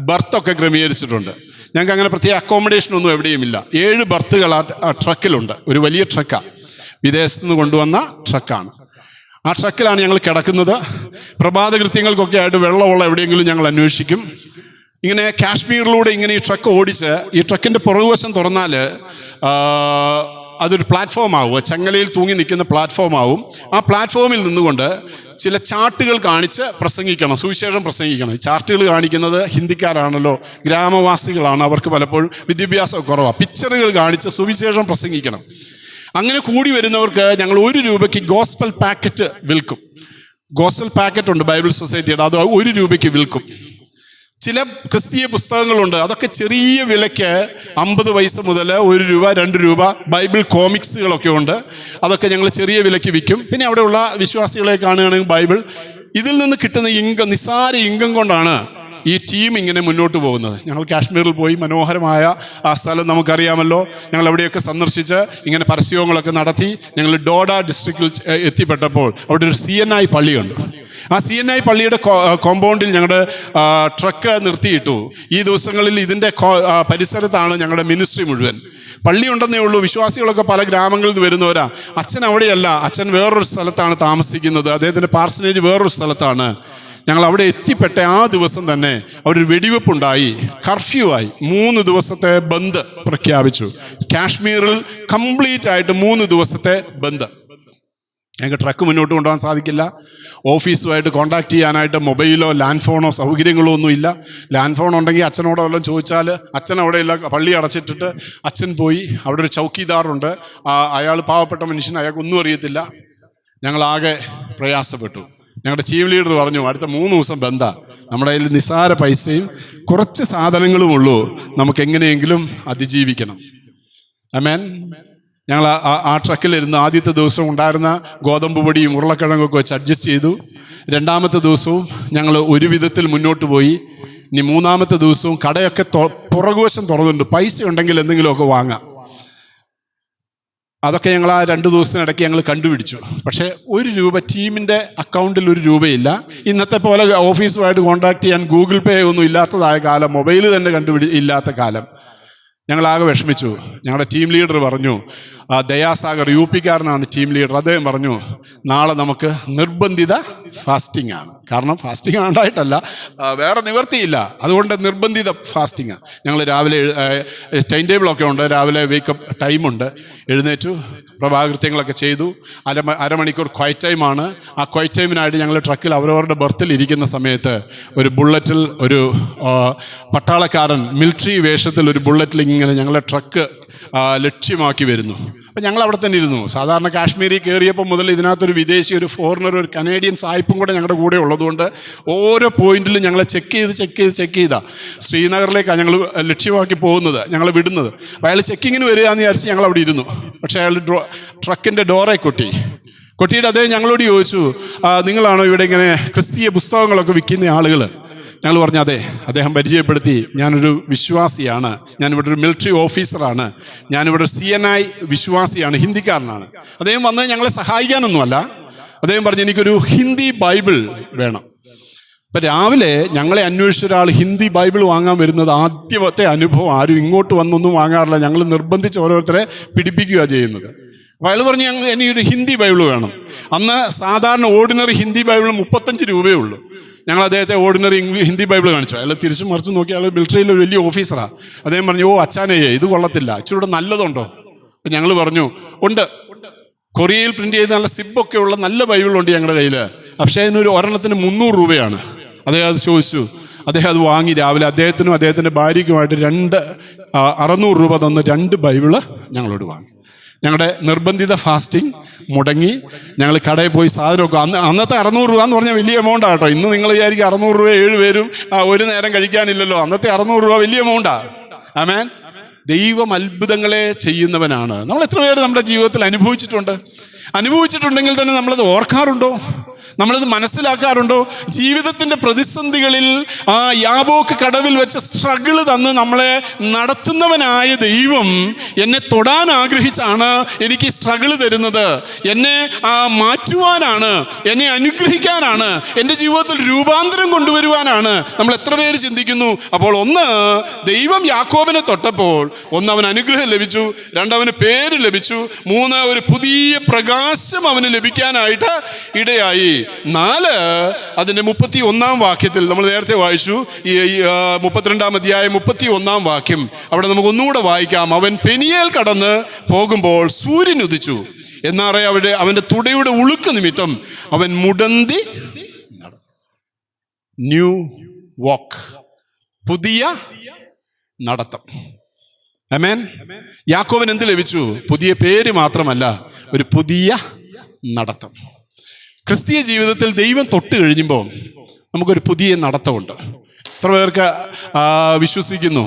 ബർത്തൊക്കെ ക്രമീകരിച്ചിട്ടുണ്ട്. ഞങ്ങൾക്ക് അങ്ങനെ പ്രത്യേക അക്കോമഡേഷനൊന്നും എവിടെയുമില്ല. 7 ബർത്തുകൾ ആ ട്രക്കിലുണ്ട്. ഒരു വലിയ ട്രക്കാണ്, വിദേശത്ത് നിന്ന് കൊണ്ടുവന്ന ട്രക്കാണ്. ആ ട്രക്കിലാണ് ഞങ്ങൾ കിടക്കുന്നത്. പ്രഭാത കൃത്യങ്ങൾക്കൊക്കെ ആയിട്ട് വെള്ളമുള്ള എവിടെയെങ്കിലും ഞങ്ങൾ അന്വേഷിക്കും. ഇങ്ങനെ കാശ്മീരിലൂടെ ഇങ്ങനെ ഈ ട്രക്ക് ഓടിച്ച്, ഈ ട്രക്കിൻ്റെ പുറകുവശം തുറന്നാൽ അതൊരു പ്ലാറ്റ്ഫോം ആവും, ചങ്ങലയിൽ തൂങ്ങി നിൽക്കുന്ന പ്ലാറ്റ്ഫോം ആവും. ആ പ്ലാറ്റ്ഫോമിൽ നിന്നുകൊണ്ട് ചില ചാർട്ടുകൾ കാണിച്ച് പ്രസംഗിക്കണം, സുവിശേഷം പ്രസംഗിക്കണം. ചാർട്ടുകൾ കാണിക്കുന്നത് ഹിന്ദിക്കാരാണല്ലോ, ഗ്രാമവാസികളാണ്, അവർക്ക് പലപ്പോഴും വിദ്യാഭ്യാസം കുറവാണ്. പിക്ചറുകൾ കാണിച്ച് സുവിശേഷം പ്രസംഗിക്കണം. അങ്ങനെ കൂടി വരുന്നവർക്ക് ഞങ്ങൾ 1 രൂപയ്ക്ക് ഗോസ്പൽ പാക്കറ്റ് വിൽക്കും. ഗോസ്പൽ പാക്കറ്റ് ഉണ്ട് ബൈബിൾ സൊസൈറ്റിയുടെ, അത് 1 രൂപയ്ക്ക് വിൽക്കും. ചില ക്രിസ്തീയ പുസ്തകങ്ങളുണ്ട്, അതൊക്കെ ചെറിയ വിലയ്ക്ക് 50 പൈസ മുതൽ 1 രൂപ 2 രൂപ. ബൈബിൾ കോമിക്സുകളൊക്കെ ഉണ്ട്, അതൊക്കെ ഞങ്ങൾ ചെറിയ വിലയ്ക്ക് വിൽക്കും. പിന്നെ അവിടെയുള്ള വിശ്വാസികളെ കാണുകയാണെങ്കിൽ ബൈബിൾ, ഇതിൽ നിന്ന് കിട്ടുന്ന ഇൻകം, നിസ്സാര ഇൻകം കൊണ്ടാണ് ഈ ടീം ഇങ്ങനെ മുന്നോട്ട് പോകുന്നത്. ഞങ്ങൾ കാശ്മീരിൽ പോയി, മനോഹരമായ ആ സ്ഥലം നമുക്കറിയാമല്ലോ, ഞങ്ങൾ അവിടെയൊക്കെ സന്ദർശിച്ച് ഇങ്ങനെ പരസ്യങ്ങളൊക്കെ നടത്തി. ഞങ്ങൾ ഡോഡ ഡിസ്ട്രിക്റ്റിൽ എത്തിപ്പെട്ടപ്പോൾ അവിടെ ഒരു CNI പള്ളിയുണ്ട്. ആ CNI പള്ളിയുടെ കോമ്പൗണ്ടിൽ ഞങ്ങളുടെ ട്രക്ക് നിർത്തിയിട്ടു. ഈ ദിവസങ്ങളിൽ ഇതിൻ്റെ പരിസരത്താണ് ഞങ്ങളുടെ മിനിസ്ട്രി മുഴുവൻ. പള്ളി ഉണ്ടെന്നേ ഉള്ളൂ, വിശ്വാസികളൊക്കെ പല ഗ്രാമങ്ങളിൽ നിന്ന് വരുന്നവരാ. അച്ഛൻ അവിടെയല്ല, അച്ഛൻ വേറൊരു സ്ഥലത്താണ് താമസിക്കുന്നത്, അദ്ദേഹത്തിൻ്റെ പാർസനേജ് വേറൊരു സ്ഥലത്താണ്. ഞങ്ങൾ അവിടെ എത്തിപ്പെട്ട ആ ദിവസം തന്നെ അവിടെ ഒരു വെടിവെപ്പുണ്ടായി, കർഫ്യൂ ആയി. 3 ദിവസത്തെ ബന്ദ് പ്രഖ്യാപിച്ചു. കാശ്മീരിൽ കംപ്ലീറ്റ് ആയിട്ട് 3 ദിവസത്തെ ബന്ദ്. ഞങ്ങൾക്ക് ട്രക്ക് മുന്നോട്ട് കൊണ്ടുപോകാൻ സാധിക്കില്ല. ഓഫീസുമായിട്ട് കോൺടാക്ട് ചെയ്യാനായിട്ട് മൊബൈലോ ലാൻഡ് ഫോണോ സൗകര്യങ്ങളോ ഒന്നുമില്ല. ലാൻഡ് ഫോൺ ഉണ്ടെങ്കിൽ അച്ഛനോട് വല്ലതും ചോദിച്ചാൽ അച്ഛൻ അവിടെയില്ല, പള്ളി അടച്ചിട്ടിട്ട് അച്ഛൻ പോയി. അവിടെ ഒരു ചൗക്കിദാറുണ്ട്, അയാൾ പാവപ്പെട്ട മനുഷ്യൻ, അയാൾക്കൊന്നും അറിയത്തില്ല. ഞങ്ങളാകെ പ്രയാസപ്പെട്ടു. ഞങ്ങളുടെ ടീം ലീഡർ പറഞ്ഞു, അടുത്ത 3 ദിവസം ബന്ധാ, നമ്മുടെ കയ്യിൽ നിസ്സാര പൈസയും കുറച്ച് സാധനങ്ങളും ഉള്ളൂ, നമുക്ക് എങ്ങനെയെങ്കിലും അതിജീവിക്കണം. ആമേൻ. ഞങ്ങൾ ആ ട്രക്കിലിരുന്ന് ആദ്യത്തെ ദിവസം ഉണ്ടായിരുന്ന ഗോതമ്പ് പൊടിയും ഉരുളക്കിഴങ്ങൊക്കെ വെച്ച് അഡ്ജസ്റ്റ് ചെയ്തു. 2ാമത്തെ ദിവസവും ഞങ്ങൾ ഒരു വിധത്തിൽ മുന്നോട്ട് പോയി. ഇനി 3ാമത്തെ ദിവസവും കടയൊക്കെ പുറകുവശം തുറന്നുണ്ട്, പൈസ ഉണ്ടെങ്കിൽ എന്തെങ്കിലുമൊക്കെ വാങ്ങാം. അതൊക്കെ ഞങ്ങൾ ആ 2 ദിവസത്തിനിടയ്ക്ക് ഞങ്ങൾ കണ്ടുപിടിച്ചു. പക്ഷേ 1 രൂപ ടീമിൻ്റെ അക്കൗണ്ടിൽ 1 രൂപയില്ല. ഇന്നത്തെ പോലെ ഓഫീസുമായിട്ട് കോൺടാക്ട് ചെയ്യാൻ ഗൂഗിൾ പേ ഒന്നും ഇല്ലാത്തതായ കാലം, മൊബൈൽ തന്നെ ഇല്ലാത്ത കാലം. ഞങ്ങളാകെ വിഷമിച്ചു. ഞങ്ങളുടെ ടീം ലീഡർ പറഞ്ഞു, ദയാസാഗർ UP കാരനാണ് ടീം ലീഡർ, അദ്ദേഹം പറഞ്ഞു, നാളെ നമുക്ക് നിർബന്ധിത ഫാസ്റ്റിംഗ് ആണ്. കാരണം ഫാസ്റ്റിംഗ് ഉണ്ടായിട്ടല്ല, വേറെ നിവർത്തിയില്ല, അതുകൊണ്ട് നിർബന്ധിത ഫാസ്റ്റിംഗ്. ഞങ്ങൾ രാവിലെ ടൈം ടേബിളൊക്കെ ഉണ്ട്, രാവിലെ വേക്കപ്പ് ടൈമുണ്ട്. എഴുന്നേറ്റു, പ്രഭാകൃത്യങ്ങളൊക്കെ ചെയ്തു. അരമണിക്കൂർ ക്വൈറ്റ് ടൈമാണ്. ആ ക്വൈറ്റ് ടൈമിനായിട്ട് ഞങ്ങൾ ട്രക്കിൽ അവരവരുടെ ബർത്തിൽ ഇരിക്കുന്ന സമയത്ത് ഒരു ബുള്ളറ്റിൽ ഒരു പട്ടാളക്കാരൻ മിലിറ്ററി വേഷത്തിൽ ഒരു ബുള്ളറ്റിൽ ഇങ്ങനെ ഞങ്ങളുടെ ട്രക്ക് ലക്ഷ്യമാക്കി വരുന്നു. അപ്പം ഞങ്ങൾ അവിടെ തന്നെ ഇരുന്നു. സാധാരണ കാശ്മീരിൽ കയറിയപ്പോൾ മുതൽ ഇതിനകത്തൊരു വിദേശി, ഒരു ഫോറിനർ, ഒരു കനേഡിയൻ സായിപ്പും കൂടെ ഞങ്ങളുടെ കൂടെ ഉള്ളതുകൊണ്ട് ഓരോ പോയിന്റിലും ഞങ്ങളെ ചെക്ക് ചെയ്താ ശ്രീനഗറിലേക്കാണ് ഞങ്ങൾ ലക്ഷ്യമാക്കി പോകുന്നത്, ഞങ്ങൾ വിടുന്നത്. അപ്പോൾ അയാൾ ചെക്കിങ്ങിന് വരികയെന്ന് വിചാരിച്ച് ഞങ്ങൾ അവിടെ ഇരുന്നു. പക്ഷേ അയാൾ ട്രക്കിൻ്റെ ഡോറെ കൊട്ടിയിട്ട് അദ്ദേഹം ഞങ്ങളോട് ചോദിച്ചു, നിങ്ങളാണോ ഇവിടെ ഇങ്ങനെ ക്രിസ്തീയ പുസ്തകങ്ങളൊക്കെ വിൽക്കുന്ന ആളുകൾ? ഞങ്ങൾ പറഞ്ഞു അതെ. അദ്ദേഹം പരിചയപ്പെടുത്തി, ഞാനൊരു വിശ്വാസിയാണ്, ഞാനിവിടെ ഒരു മിലിറ്ററി ഓഫീസറാണ്, ഞാനിവിടെ CNI വിശ്വാസിയാണ്, ഹിന്ദിക്കാരനാണ്. അദ്ദേഹം വന്ന് ഞങ്ങളെ സഹായിക്കാനൊന്നുമല്ല. അദ്ദേഹം പറഞ്ഞു, എനിക്കൊരു ഹിന്ദി ബൈബിൾ വേണം. അപ്പം രാവിലെ ഞങ്ങളെ അന്വേഷിച്ച ഒരാൾ ഹിന്ദി ബൈബിൾ വാങ്ങാൻ വരുന്നത് ആദ്യത്തെ അനുഭവം. ആരും ഇങ്ങോട്ട് വന്നൊന്നും വാങ്ങാറില്ല, ഞങ്ങൾ നിർബന്ധിച്ച് ഓരോരുത്തരെ പിടിപ്പിക്കുകയാണ് ചെയ്യുന്നത്. അപ്പോൾ അയാൾ പറഞ്ഞു, എനിക്കൊരു ഹിന്ദി ബൈബിൾ വേണം. അന്ന് സാധാരണ ഓർഡിനറി ഹിന്ദി ബൈബിൾ 35 രൂപയേ ഉള്ളൂ. ഞങ്ങൾ അദ്ദേഹത്തെ ഓർഡിനറി ഹിന്ദി ബൈബിൾ കാണിച്ചു. അയാൾ തിരിച്ചും മറിച്ച് നോക്കി, അയാൾ മിലിറ്ററിയിൽ ഒരു വലിയ ഓഫീസറാണ്. അദ്ദേഹം പറഞ്ഞു, അച്ഛനേ ഇത് കൊള്ളത്തില്ല, ഇച്ചിരൂടെ നല്ലതുണ്ടോ? അപ്പം ഞങ്ങൾ പറഞ്ഞു, ഉണ്ട്, കൊറിയയിൽ പ്രിന്റ് ചെയ്ത് നല്ല സിബൊക്കെ ഉള്ള നല്ല ബൈബിളുണ്ട് ഞങ്ങളുടെ കയ്യിൽ. പക്ഷേ അതിനൊരു ഒരെണ്ണത്തിന് 300 രൂപയാണ്. അദ്ദേഹം അത് ചോദിച്ചു. അദ്ദേഹം അത് വാങ്ങി. രാവിലെ അദ്ദേഹത്തിനും അദ്ദേഹത്തിൻ്റെ ഭാര്യയ്ക്കുമായിട്ട് 600 രൂപ തന്ന് 2 ബൈബിള് ഞങ്ങളോട് വാങ്ങി. ഞങ്ങളുടെ നിർബന്ധിത ഫാസ്റ്റിംഗ് മുടങ്ങി. ഞങ്ങൾ കടയിൽ പോയി സാധനമൊക്കെ, അന്നത്തെ 600 രൂപ എന്ന് പറഞ്ഞാൽ വലിയ എമൗണ്ടാണ് കേട്ടോ. ഇന്ന് നിങ്ങൾ വിചാരിക്കും 600 രൂപ 7 പേരും ഒരു നേരം കഴിക്കാനില്ലല്ലോ. അന്നത്തെ 600 രൂപ വലിയ എമൗണ്ടാണ്. ആമേൻ. ദൈവം അത്ഭുതങ്ങളെ ചെയ്യുന്നവനാണ്. നമ്മൾ എത്ര പേര് നമ്മുടെ ജീവിതത്തിൽ അനുഭവിച്ചിട്ടുണ്ടെങ്കിൽ തന്നെ നമ്മളത് ഓർക്കാറുണ്ടോ? നമ്മളത് മനസ്സിലാക്കാറുണ്ടോ? ജീവിതത്തിൻ്റെ പ്രതിസന്ധികളിൽ ആ യാബോക്ക് കടവിൽ വെച്ച സ്ട്രഗിള് തന്ന് നമ്മളെ നടത്തുന്നവനായ ദൈവം എന്നെ തൊടാൻ ആഗ്രഹിച്ചാണ് എനിക്ക് സ്ട്രഗിള് തരുന്നത്. എന്നെ മാറ്റുവാനാണ്, എന്നെ അനുഗ്രഹിക്കാനാണ്, എൻ്റെ ജീവിതത്തിൽ രൂപാന്തരം കൊണ്ടുവരുവാനാണ്. നമ്മൾ എത്ര പേര് ചിന്തിക്കുന്നു? അപ്പോൾ ഒന്ന്, ദൈവം യാക്കോബിനെ തൊട്ടപ്പോൾ ഒന്ന്, അവന് അനുഗ്രഹം ലഭിച്ചു. രണ്ട്, അവന് പേര് ലഭിച്ചു. മൂന്ന്, ഒരു പുതിയ പ്രകാശം അവന് ലഭിക്കാനായിട്ട് ഇടയായി. 4, അതിൻ്റെ 31 വാക്യത്തിൽ നമ്മൾ നേരത്തെ വായിച്ചു, ഈ 32 അധ്യായം 31 വാക്യം. അവിടെ നമുക്ക് ഒന്നുകൂടെ വായിക്കാം. അവൻ പെനിയേൽ കടന്ന് പോകുമ്പോൾ സൂര്യൻ ഉദിച്ചു. എന്നറിയാം, അവൻ്റെ തുടയുടെ ഉളുക്ക് നിമിത്തം അവൻ മുടന്തി ന്യൂ വാക്ക്, പുതിയ നടത്തം. ആമേൻ. യാക്കോബിന് എന്ത് ലഭിച്ചു? പുതിയ പേര് മാത്രമല്ല, ഒരു പുതിയ നടത്തം. ക്രിസ്തീയ ജീവിതത്തിൽ ദൈവം തൊട്ട് കഴിയുമ്പോൾ നമുക്കൊരു പുതിയ നടത്തമുണ്ട്. എത്ര പേർക്ക് വിശ്വസിക്കുന്നു?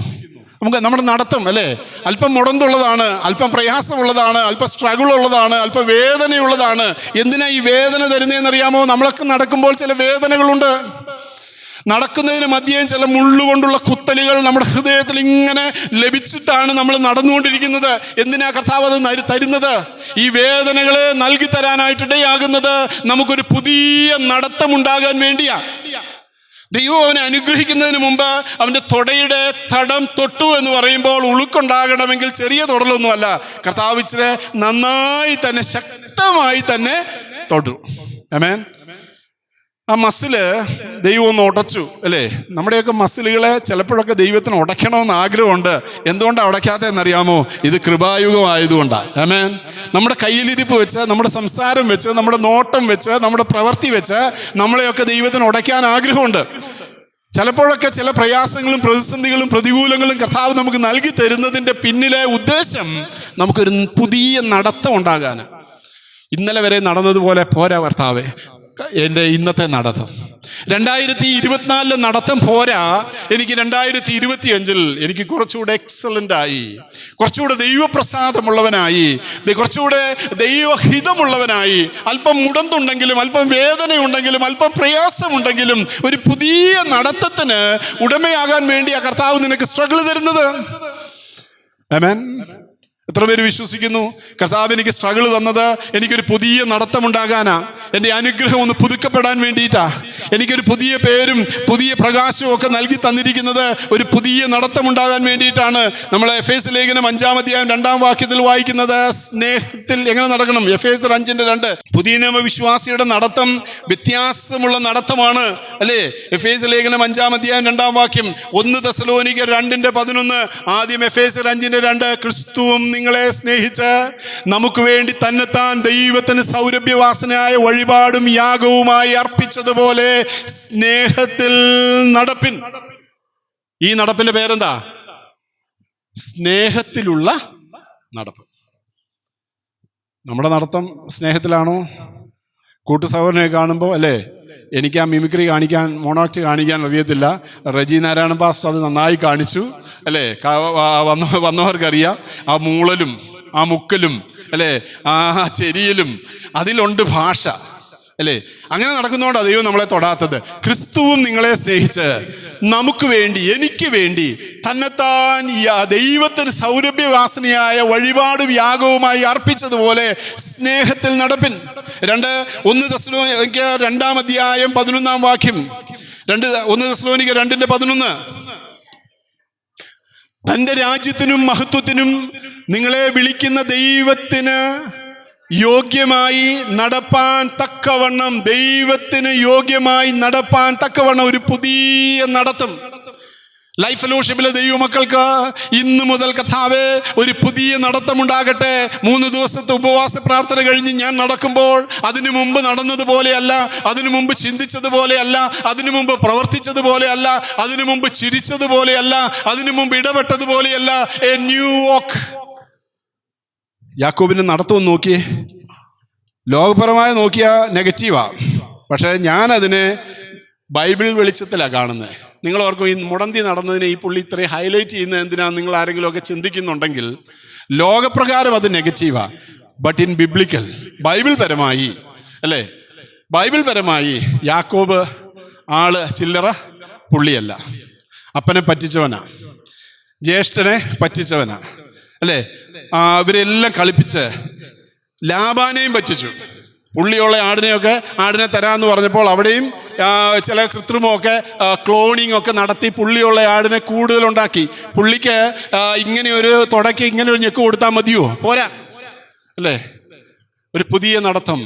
നമുക്ക് നമ്മുടെ നടത്തം അല്ലേ, അല്പം മുടന്തുള്ളതാണ്, അല്പം പ്രയാസമുള്ളതാണ്, അല്പം സ്ട്രഗിൾ ഉള്ളതാണ്, അല്പം വേദനയുള്ളതാണ്. എന്തിനാ ഈ വേദന തരുന്നതെന്നറിയാമോ? നമ്മളൊക്കെ നടക്കുമ്പോൾ ചില വേദനകളുണ്ട്. നടക്കുന്നതിന് മധ്യേ ചില മുള്ളുകൊണ്ടുള്ള കുത്തലുകൾ നമ്മുടെ ഹൃദയത്തിൽ ഇങ്ങനെ ലഭിച്ചിട്ടാണ് നമ്മൾ നടന്നുകൊണ്ടിരിക്കുന്നത്. എന്തിനാ കർത്താവ് അത് തരുന്നത്? ഈ വേദനകളെ നൽകി തരാനായിട്ടിടയാകുന്നത് നമുക്കൊരു പുതിയ നടത്തം ഉണ്ടാകാൻ വേണ്ടിയാ. ദൈവം അവനെ അനുഗ്രഹിക്കുന്നതിന് മുമ്പ് അവൻ്റെ തൊടയുടെ തടം തൊട്ടു എന്ന് പറയുമ്പോൾ ഉളുക്കുണ്ടാകണമെങ്കിൽ ചെറിയ തൊടലൊന്നുമല്ല. കർത്താവ് ഇച്ചിരി നന്നായി തന്നെ, ശക്തമായി തന്നെ തൊടു. ആമേൻ. ആ മസില് ദൈവം ഒന്ന് ഉടച്ചു അല്ലേ? നമ്മുടെയൊക്കെ മസിലുകളെ ചിലപ്പോഴൊക്കെ ദൈവത്തിന് ഉടയ്ക്കണമെന്ന് ആഗ്രഹമുണ്ട്. എന്തുകൊണ്ടാണ് ഉടയ്ക്കാത്തതെന്നറിയാമോ? ഇത് കൃപായുഗമായതുകൊണ്ടാണ്. ആമേൻ. നമ്മുടെ കയ്യിലിരിപ്പ് വെച്ച്, നമ്മുടെ സംസാരം വെച്ച്, നമ്മുടെ നോട്ടം വെച്ച്, നമ്മുടെ പ്രവൃത്തി വെച്ച് നമ്മളെയൊക്കെ ദൈവത്തിന് ഉടയ്ക്കാൻ ആഗ്രഹമുണ്ട്. ചിലപ്പോഴൊക്കെ ചില പ്രയാസങ്ങളും പ്രതിസന്ധികളും പ്രതികൂലങ്ങളും കർത്താവ് നമുക്ക് നൽകി തരുന്നതിൻ്റെ പിന്നിലെ ഉദ്ദേശം നമുക്കൊരു പുതിയ നടത്തം ഉണ്ടാകാൻ. ഇന്നലെ വരെ നടന്നതുപോലെ പോരാ കർത്താവേ എൻ്റെ ഇന്നത്തെ നടത്തം. 2024 നടത്തം പോരാ, എനിക്ക് 2025 എനിക്ക് കുറച്ചുകൂടെ എക്സലൻ്റായി, കുറച്ചുകൂടെ ദൈവപ്രസാദമുള്ളവനായി, കുറച്ചുകൂടെ ദൈവഹിതമുള്ളവനായി. അല്പം മുടന്തുണ്ടെങ്കിലും, അല്പം വേദനയുണ്ടെങ്കിലും, അല്പം പ്രയാസമുണ്ടെങ്കിലും ഒരു പുതിയ നടത്തത്തിന് ഉടമയാകാൻ വേണ്ടിയാ കർത്താവ് നിനക്ക് സ്ട്രഗിൾ തരുന്നത്. ആമേൻ. എത്ര പേര് വിശ്വസിക്കുന്നു? കർത്താവ് എനിക്ക് സ്ട്രഗിൾ തന്നത് എനിക്കൊരു പുതിയ നടത്തമുണ്ടാകാനാ, എൻ്റെ അനുഗ്രഹം ഒന്ന് പുതുക്കപ്പെടാൻ വേണ്ടിയിട്ടാ. എനിക്കൊരു പുതിയ പേരും പുതിയ പ്രകാശവും ഒക്കെ നൽകി തന്നിരിക്കുന്നത് ഒരു പുതിയ നടത്തമുണ്ടാകാൻ വേണ്ടിയിട്ടാണ്. നമ്മൾ എഫേസ്യ ലേഖനം 5 അധ്യായം 2 വാക്യത്തിൽ വായിക്കുന്നത് സ്നേഹത്തിൽ എങ്ങനെ നടക്കണം. എഫേസ്യർ 5:2. പുതിയ നിയമ വിശ്വാസിയുടെ നടത്തം വ്യത്യാസമുള്ള നടത്തമാണ് അല്ലേ? എഫേസ്യ ലേഖനം 5 അധ്യായം 2 വാക്യം. 1 തെസ്സലോനിക്കർ 2:11. ആദ്യം എഫേസ്യർ 5:2. ക്രിസ്തുവും നിങ്ങളെ സ്നേഹിച്ച് നമുക്ക് വേണ്ടി തന്നെത്താൻ ദൈവത്തിന് സൗരഭ്യവാസനായ വഴിപാടും യാഗവുമായി അർപ്പിച്ചതുപോലെ സ്നേഹത്തിൽ നടപ്പിൻ. ഈ നടപ്പിന്റെ പേരെന്താ? സ്നേഹത്തിലുള്ള നടപ്പ്. നമ്മുടെ നടത്തം സ്നേഹത്തിലാണോ? കൂട്ടു സഹോദരനെ കാണുമ്പോൾ അല്ലേ, എനിക്ക് ആ മിമിക്രി കാണിക്കാൻ, മോണോക്ട് കാണിക്കാൻ അറിയത്തില്ല. റജി നാരായണൻ പാസ്റ്റർ അത് നന്നായി കാണിച്ചു അല്ലേ? വന്നവർക്കറിയാം. ആ മൂളലും ആ മുക്കലും അല്ലേ, ആ ചെരിയലും അതിലുണ്ട് ഭാഷ അല്ലേ? അങ്ങനെ നടക്കുന്നതുകൊണ്ടാണ് ദൈവം നമ്മളെ തൊടാത്തത്. ക്രിസ്തുവും നിങ്ങളെ സ്നേഹിച്ച് നമുക്ക് വേണ്ടി, എനിക്ക് വേണ്ടി തന്നെത്താൻ ദൈവത്തിന് സൗരഭ്യവാസനയായ വഴിപാടും യാഗവുമായി അർപ്പിച്ചതുപോലെ സ്നേഹത്തിൽ നടപ്പിൻ. 1 തെസ്സലോനിക്കർ 2 അധ്യായം 11 വാക്യം. 1 തെസ്സലോനിക്കർ 2:11. തൻ്റെ രാജ്യത്തിനും മഹത്വത്തിനും നിങ്ങളെ വിളിക്കുന്ന ദൈവത്തിന് യോഗ്യമായി നടപ്പാൻ തക്കവണ്ണം, ദൈവത്തിന് യോഗ്യമായി നടപ്പാൻ തക്കവണ്ണം ഒരു പുതിയ നടത്തം. ലൈഫ് ഫെലോഷിപ്പിലെ ദൈവമക്കൾക്ക് ഇന്ന് മുതൽ കർത്താവേ ഒരു പുതിയ നടത്തമുണ്ടാകട്ടെ. 3 ദിവസത്തെ ഉപവാസ പ്രാർത്ഥന കഴിഞ്ഞ് ഞാൻ നടക്കുമ്പോൾ അതിനു മുമ്പ് നടന്നതുപോലെയല്ല, അതിനു മുമ്പ് ചിന്തിച്ചതുപോലെയല്ല, അതിനു മുമ്പ് പ്രവർത്തിച്ചതുപോലെയല്ല, അതിനു മുമ്പ് ചിരിച്ചതുപോലെയല്ല, അതിനു മുമ്പ് ഇടപെട്ടതുപോലെയല്ല. എ ന്യൂ വാക്ക്. യാക്കോബിന്റെ നടത്തം നോക്കിയേ. ലോകപരമായി നോക്കിയാൽ നെഗറ്റീവാ, പക്ഷെ ഞാനതിനെ ബൈബിൾ വെളിച്ചത്തിലാണ് കാണുന്നത്. നിങ്ങൾ ഓർക്കും ഈ മുടന്തി നടന്നതിനെ ഈ പുള്ളി ഇത്രയും ഹൈലൈറ്റ് ചെയ്യുന്നത് എന്തിനാണ് നിങ്ങൾ ആരെങ്കിലുമൊക്കെ ചിന്തിക്കുന്നുണ്ടെങ്കിൽ, ലോകപ്രകാരം അത് നെഗറ്റീവാ. ബട്ട് ഇൻ ബിബ്ലിക്കൽ, ബൈബിൾ പരമായി അല്ലേ, ബൈബിൾ പരമായി യാക്കോബ് ആള് ചില്ലറ പുള്ളിയല്ല. അപ്പനെ പറ്റിച്ചവനാ, ജ്യേഷ്ഠനെ പറ്റിച്ചവനാ, അല്ലേ? ഇവരെല്ലാം കളിപ്പിച്ച് ലാബാനെയും പറ്റിച്ചു. പുള്ളിയുള്ള ആടിനെ തരാമെന്ന് പറഞ്ഞപ്പോൾ അവിടെയും ചില കൃത്രിമമൊക്കെ ക്ലോണിങ് ഒക്കെ നടത്തി പുള്ളിയുള്ള ആടിനെ കൂടുതലുണ്ടാക്കി. പുള്ളിക്ക് ഇങ്ങനെ ഒരു തുടക്കി ഇങ്ങനെ ഒരു ഞെക്ക് കൊടുത്താൽ മതിയോ? പോരാ, അല്ലേ? ഒരു പുതിയ നടത്തം.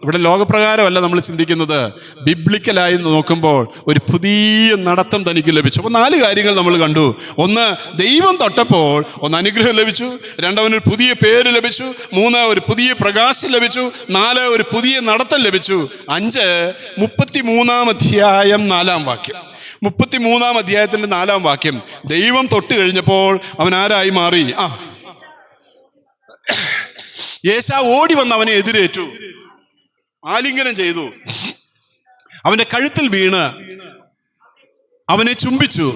ഇവിടെ ലോകപ്രകാരമല്ല നമ്മൾ ചിന്തിക്കുന്നത്, ബിബ്ലിക്കലായി നോക്കുമ്പോൾ ഒരു പുതിയ നടത്തം തനിക്ക് ലഭിച്ചു. അപ്പോൾ 4 കാര്യങ്ങൾ നമ്മൾ കണ്ടു. 1, ദൈവം തൊട്ടപ്പോൾ അനുഗ്രഹം ലഭിച്ചു. 2, അവനൊരു പുതിയ പേര് ലഭിച്ചു. 3, ഒരു പുതിയ പ്രകാശം ലഭിച്ചു. 4, ഒരു പുതിയ നടത്തം ലഭിച്ചു. 5, 33-ാം അധ്യായം 4-ാം വാക്യം. 33-ാം അധ്യായത്തിന്റെ 4-ാം വാക്യം. ദൈവം തൊട്ട് കഴിഞ്ഞപ്പോൾ അവൻ ആരായി മാറി? യേശാവ് ഓടി വന്ന് അവനെ എതിരേറ്റു, ആലിംഗനം ചെയ്തു, അവന്റെ കഴുത്തിൽ വീണ് അവനെ ചുംബിച്ചു.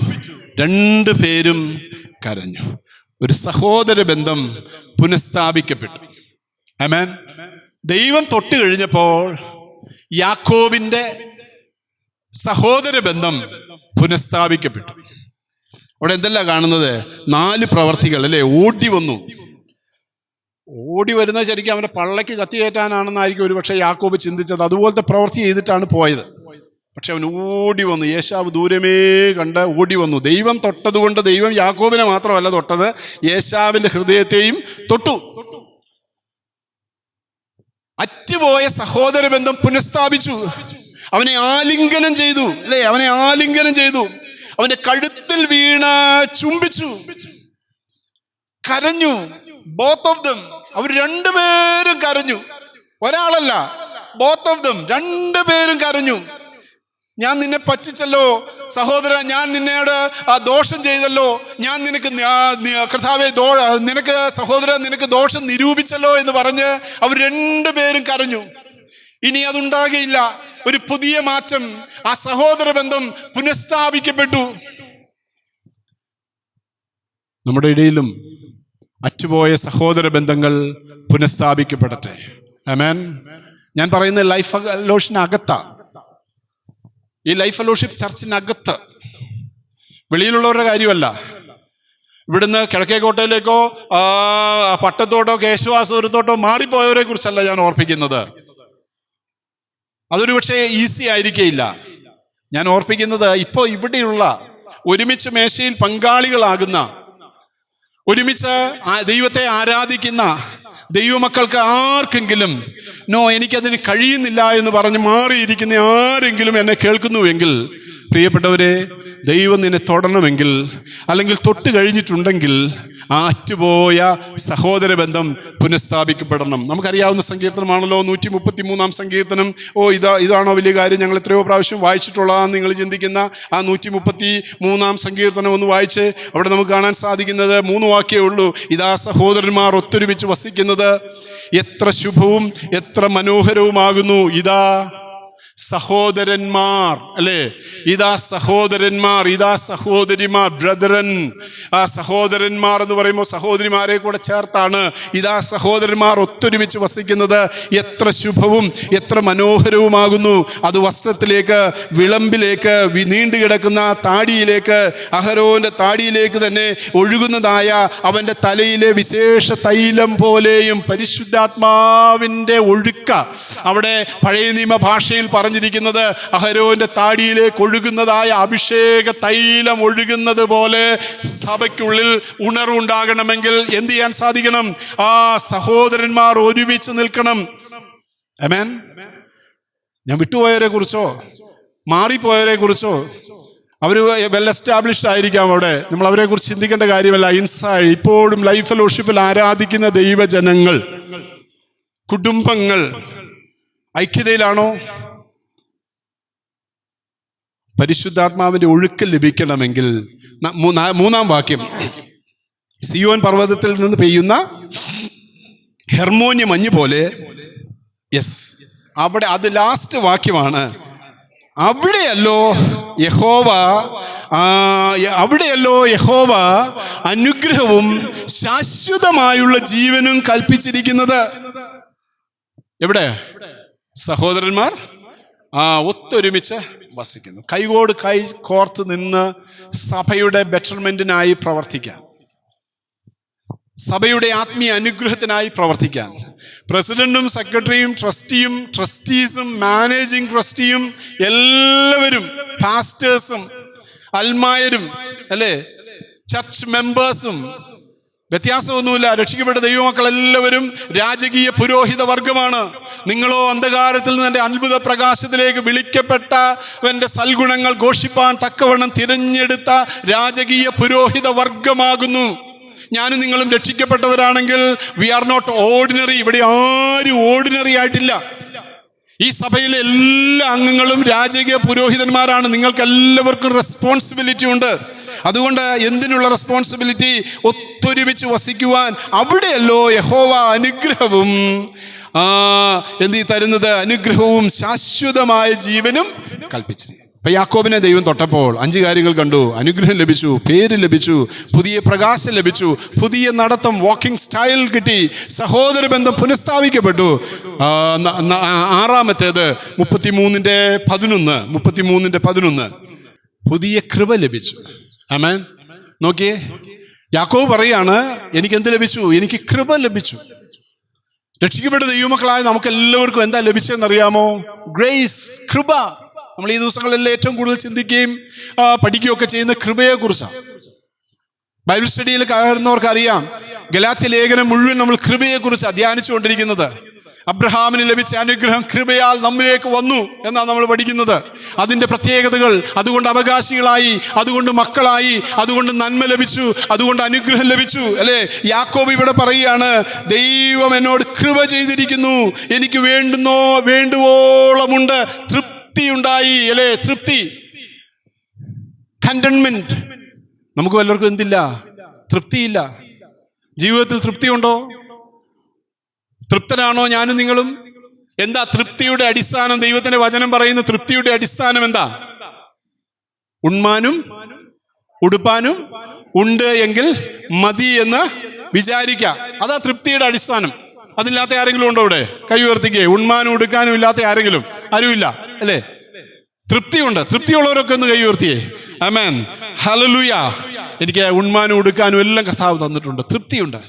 2 പേരും കരഞ്ഞു. ഒരു സഹോദര ബന്ധം പുനഃസ്ഥാപിക്കപ്പെട്ടു. ആമേൻ. ദൈവം തൊട്ട് കഴിഞ്ഞപ്പോൾ യാക്കോബിന്റെ സഹോദര ബന്ധം പുനഃസ്ഥാപിക്കപ്പെട്ടു. അവിടെ എന്തെല്ലാം കാണുന്നത്? 4 പ്രവർത്തികൾ, അല്ലേ? ഓടി വരുന്നത് ശരിക്കും അവൻ്റെ പള്ളയ്ക്ക് കത്തി കയറ്റാനാണെന്നായിരിക്കും ഒരു പക്ഷേ യാക്കോബ് ചിന്തിച്ചത്. അതുപോലത്തെ പ്രവൃത്തി ചെയ്തിട്ടാണ് പോയത്. പക്ഷെ അവൻ ഓടി വന്നു. യേശാവ് ദൂരമേ കണ്ട് ഓടി വന്നു. ദൈവം തൊട്ടതുകൊണ്ട് ദൈവം യാക്കോബിനെ മാത്രമല്ല തൊട്ടത്, യേശാവിന്റെ ഹൃദയത്തെയും തൊട്ടു. അറ്റുപോയ സഹോദര ബന്ധം പുനഃസ്ഥാപിച്ചു. അവനെ ആലിംഗനം ചെയ്തു, അല്ലേ? അവന്റെ കഴുത്തിൽ വീണ് ചുംബിച്ചു, കരഞ്ഞു. ബോത്ത് ഓഫ് ദം, അവർ 2 പേരും കരഞ്ഞു. ഒരാളല്ല, ബോത്ത് ഓഫ് ദം, 2 പേരും കരഞ്ഞു. ഞാൻ നിന്നെ പറ്റിച്ചല്ലോ സഹോദര, ഞാൻ നിന്നോട് ദോഷം ചെയ്തല്ലോ, ഞാൻ കർത്താവേ നിനക്ക് സഹോദര നിനക്ക് ദോഷം നിരൂപിച്ചല്ലോ എന്ന് പറഞ്ഞ് അവർ 2 പേരും കരഞ്ഞു. ഇനി അതുണ്ടാകില്ല. ഒരു പുതിയ മാറ്റം, ആ സഹോദര ബന്ധം പുനഃസ്ഥാപിക്കപ്പെട്ടു. നമ്മുടെ ഇടയിലും അറ്റുപോയ സഹോദര ബന്ധങ്ങൾ പുനഃസ്ഥാപിക്കപ്പെടട്ടെ. ആമേൻ. ഞാൻ പറയുന്നത് ലൈഫ് ഫെലോഷിപ്പിനകത്താ. ഈ ലൈഫ് ഫെലോഷിപ്പ് ചർച്ചിനകത്ത്, വെളിയിലുള്ളവരുടെ കാര്യമല്ല. ഇവിടുന്ന് കിഴക്കേക്കോട്ടയിലേക്കോ പട്ടത്തോട്ടോ കേശവാസപുരത്തോട്ടോ മാറിപ്പോയവരെ കുറിച്ചല്ല ഞാൻ ഓർപ്പിക്കുന്നത്. അതൊരു പക്ഷേ ഈസി ആയിരിക്കില്ല. ഞാൻ ഓർപ്പിക്കുന്നത് ഇപ്പോൾ ഇവിടെയുള്ള ഒരുമിച്ച് മേശയിൽ പങ്കാളികളാകുന്ന, ഒരുമിച്ച് ദൈവത്തെ ആരാധിക്കുന്ന ദൈവമക്കൾക്ക് ആർക്കെങ്കിലും എനിക്കതിന് കഴിയുന്നില്ല എന്ന് പറഞ്ഞ് മാറിയിരിക്കുന്ന ആരെങ്കിലും എന്നെ കേൾക്കുന്നുവെങ്കിൽ, പ്രിയപ്പെട്ടവരെ, ദൈവം നിന്നെ തൊടണമെങ്കിൽ, അല്ലെങ്കിൽ തൊട്ട് കഴിഞ്ഞിട്ടുണ്ടെങ്കിൽ ആ അറ്റുപോയ സഹോദര ബന്ധം പുനഃസ്ഥാപിക്കപ്പെടണം. നമുക്കറിയാവുന്ന സങ്കീർത്തനമാണല്ലോ 133-ാം സങ്കീർത്തനം. ഇതാണോ വലിയ കാര്യം, ഞങ്ങൾ എത്രയോ പ്രാവശ്യം വായിച്ചിട്ടുള്ളതാന്ന് നിങ്ങൾ ചിന്തിക്കുന്ന ആ 133-ാം സങ്കീർത്തനം ഒന്ന് വായിച്ച് അവിടെ നമുക്ക് കാണാൻ സാധിക്കുന്നത് 3 വാക്യമേ ഉള്ളൂ. ഇതാ സഹോദരന്മാർ ഒത്തൊരുമിച്ച് വസിക്കുന്നത് എത്ര ശുഭവും എത്ര മനോഹരവുമാകുന്നു. ഇതാ സഹോദരന്മാർ, അല്ലേ? ഇതാ സഹോദരന്മാർ, ഇതാ സഹോദരിമാർ, ബ്രദറൻ. ആ സഹോദരന്മാർ എന്ന് പറയുമ്പോൾ സഹോദരിമാരെ കൂടെ ചേർത്താണ്. ഇതാ സഹോദരന്മാർ ഒത്തൊരുമിച്ച് വസിക്കുന്നത് എത്ര ശുഭവും എത്ര മനോഹരവുമാകുന്നു. അത് വസ്ത്രത്തിലേക്ക്, വിളമ്പിലേക്ക്, നീണ്ടുകിടക്കുന്ന താടിയിലേക്ക്, അഹരോന്റെ താടിയിലേക്ക് തന്നെ ഒഴുകുന്നതായ അവന്റെ തലയിലെ വിശേഷ തൈലം പോലെയും പരിശുദ്ധാത്മാവിന്റെ ഒഴുക്ക. അവിടെ പഴയ നിയമ ഭാഷയിൽ പറഞ്ഞിരിക്കുന്നത് അഹരോന്റെ താടിയിലേക്ക് ഒഴുകുന്നതായ അഭിഷേക തൈലം ഒഴുകുന്നത് പോലെ സഭയ്ക്കുള്ളിൽ ഉണർവുണ്ടാകണമെങ്കിൽ എന്ത് ചെയ്യാൻ സാധിക്കണം? ആ സഹോദരന്മാർ ഒരുമിച്ച് നിൽക്കണം. ആമേൻ. ഞാൻ വിട്ടുപോയവരെ കുറിച്ചോ മാറിപ്പോയവരെ കുറിച്ചോ, അവർ വെൽ എസ്റ്റാബ്ലിഷ്ഡ് ആയിരിക്കാം, അവിടെ നമ്മൾ അവരെ കുറിച്ച് ചിന്തിക്കേണ്ട കാര്യമല്ല. ഇൻസൈഡ് ഇപ്പോഴും ലൈഫ് ഫെലോഷിപ്പിൽ ആരാധിക്കുന്ന ദൈവജനങ്ങൾ, കുടുംബങ്ങൾ ഐക്യതയിലാണോ? പരിശുദ്ധാത്മാവിന്റെ ഒഴുക്ക് ലഭിക്കണമെങ്കിൽ 3-ാം വാക്യം, സിയോൻ പർവ്വതത്തിൽ നിന്ന് പെയ്യുന്ന ഹെർമോന്യ മഞ്ഞ് പോലെ. യെസ്, അവിടെ അത് ലാസ്റ്റ് വാക്യമാണ്. അവിടെയല്ലോ യഹോവ അനുഗ്രഹവും ശാശ്വതമായുള്ള ജീവനും കൽപ്പിച്ചിരിക്കുന്നത്. എവിടെ? സഹോദരന്മാർ ഒത്തൊരുമിച്ച് വസിക്കുന്നു. കൈകോട് കൈ കോർത്ത് നിന്ന് സഭയുടെ ബെറ്റർമെന്റിനായി പ്രവർത്തിക്കാൻ, സഭയുടെ ആത്മീയ അനുഗ്രഹത്തിനായി പ്രവർത്തിക്കാൻ പ്രസിഡന്റും സെക്രട്ടറിയും ട്രസ്റ്റീസും മാനേജിംഗ് ട്രസ്റ്റിയും എല്ലാവരും, പാസ്റ്റേഴ്സും അൽമായരും അല്ലേ, ചർച്ച് മെമ്പേഴ്സും, വ്യത്യാസമൊന്നുമില്ല. രക്ഷിക്കപ്പെട്ട ദൈവമക്കൾ എല്ലാവരും രാജകീയ പുരോഹിത വർഗമാണ്. നിങ്ങളോ അന്ധകാരത്തിൽ നിന്ന് എൻ്റെ അത്ഭുത പ്രകാശത്തിലേക്ക് വിളിക്കപ്പെട്ടവൻ്റെ സൽഗുണങ്ങൾ ഘോഷിപ്പാൻ തക്കവണ്ണം തിരഞ്ഞെടുത്ത രാജകീയ പുരോഹിത വർഗമാകുന്നു. ഞാനും നിങ്ങളും രക്ഷിക്കപ്പെട്ടവരാണെങ്കിൽ വി ആർ നോട്ട് ഓർഡിനറി. ഇവിടെ ആരും ഓർഡിനറി ആയിട്ടില്ല. ഈ സഭയിലെ എല്ലാ അംഗങ്ങളും രാജകീയ പുരോഹിതന്മാരാണ്. നിങ്ങൾക്ക് എല്ലാവർക്കും റെസ്പോൺസിബിലിറ്റി ഉണ്ട്. അതുകൊണ്ട് എന്തിനുള്ള റെസ്പോൺസിബിലിറ്റി? ഒത്തൊരുമിച്ച് വസിക്കുവാൻ. അവിടെയല്ലോ യഹോവ അനുഗ്രഹവും തരുന്നത്, അനുഗ്രഹവും ശാശ്വതമായ ജീവനും കൽപ്പിച്ചു. ഇപ്പൊ യാക്കോബിനെ ദൈവം തൊട്ടപ്പോൾ 5 കാര്യങ്ങൾ കണ്ടു. അനുഗ്രഹം ലഭിച്ചു, പേര് ലഭിച്ചു, പുതിയ പ്രകാശം ലഭിച്ചു, പുതിയ നടത്തം, വാക്കിംഗ് സ്റ്റൈൽ കിട്ടി, സഹോദര ബന്ധം പുനഃസ്ഥാപിക്കപ്പെട്ടു. 6-ാമത്തേത് 33:11 പുതിയ കൃപ ലഭിച്ചു. ആമേൻ. നോക്കിയേ, യാക്കോബ് പറയാണ്, എനിക്ക് എന്ത് ലഭിച്ചു? എനിക്ക് കൃപ ലഭിച്ചു. രക്ഷിക്കപ്പെട്ട ദൈവമക്കളായ നമുക്ക് എല്ലാവർക്കും എന്താ ലഭിച്ചതെന്നറിയാമോ? ഗ്രേസ്, കൃപ. നമ്മൾ ഈ ദിവസങ്ങളിലെല്ലാം ഏറ്റവും കൂടുതൽ ചിന്തിക്കുകയും പഠിക്കുകയൊക്കെ ചെയ്യുന്ന കൃപയെക്കുറിച്ചാണ്. ബൈബിൾ സ്റ്റഡിയിൽ കയറുന്നവർക്ക് അറിയാം, ഗലാത്യ ലേഖനം മുഴുവൻ നമ്മൾ കൃപയെക്കുറിച്ചാണ് ധ്യാനിച്ചുകൊണ്ടിരിക്കുന്നത്. അബ്രഹാമിന് ലഭിച്ച അനുഗ്രഹം കൃപയാൽ നമ്മിലേക്ക് വന്നു എന്നാണ് നമ്മൾ പഠിക്കുന്നത്. അതിൻ്റെ പ്രത്യേകതകൾ, അതുകൊണ്ട് അവകാശികളായി, അതുകൊണ്ട് മക്കളായി, അതുകൊണ്ട് നന്മ ലഭിച്ചു, അതുകൊണ്ട് അനുഗ്രഹം ലഭിച്ചു അല്ലേ. യാക്കോബ് ഇവിടെ പറയുകയാണ്, ദൈവം എന്നോട് കൃപ ചെയ്തിരിക്കുന്നു, എനിക്ക് വേണ്ടുവോളമുണ്ട്. തൃപ്തി ഉണ്ടായി അല്ലേ, തൃപ്തി, കണ്ടന്റ്മെന്റ്. നമുക്ക് വല്ലവർക്കും എന്തില്ല? തൃപ്തിയില്ല. ജീവിതത്തിൽ തൃപ്തിയുണ്ടോ? തൃപ്തരാണോ ഞാനും നിങ്ങളും? എന്താ തൃപ്തിയുടെ അടിസ്ഥാനം? ദൈവത്തിന്റെ വചനം പറയുന്ന തൃപ്തിയുടെ അടിസ്ഥാനം എന്താ? ഉണ്മാനും ഉടുപ്പാനും ഉണ്ട് എങ്കിൽ മതി എന്ന് വിചാരിക്കാം. അതാ തൃപ്തിയുടെ അടിസ്ഥാനം. അതില്ലാത്ത ആരെങ്കിലും ഉണ്ടോ ഇവിടെ? കൈ ഉയർത്തിക്കേ. ഉണ്മാനും ഉടുക്കാനും ഇല്ലാത്ത ആരെങ്കിലും? ആരുമില്ല അല്ലേ. തൃപ്തിയുണ്ട്. തൃപ്തിയുള്ളവരൊക്കെ ഒന്ന് കൈ ഉയർത്തിയേ. ആമേൻ, ഹല്ലേലൂയ. എനിക്ക് ഉണ്മാനും ഉടുക്കാനും എല്ലാം കർത്താവ് തന്നിട്ടുണ്ട്. തൃപ്തിയുണ്ട്.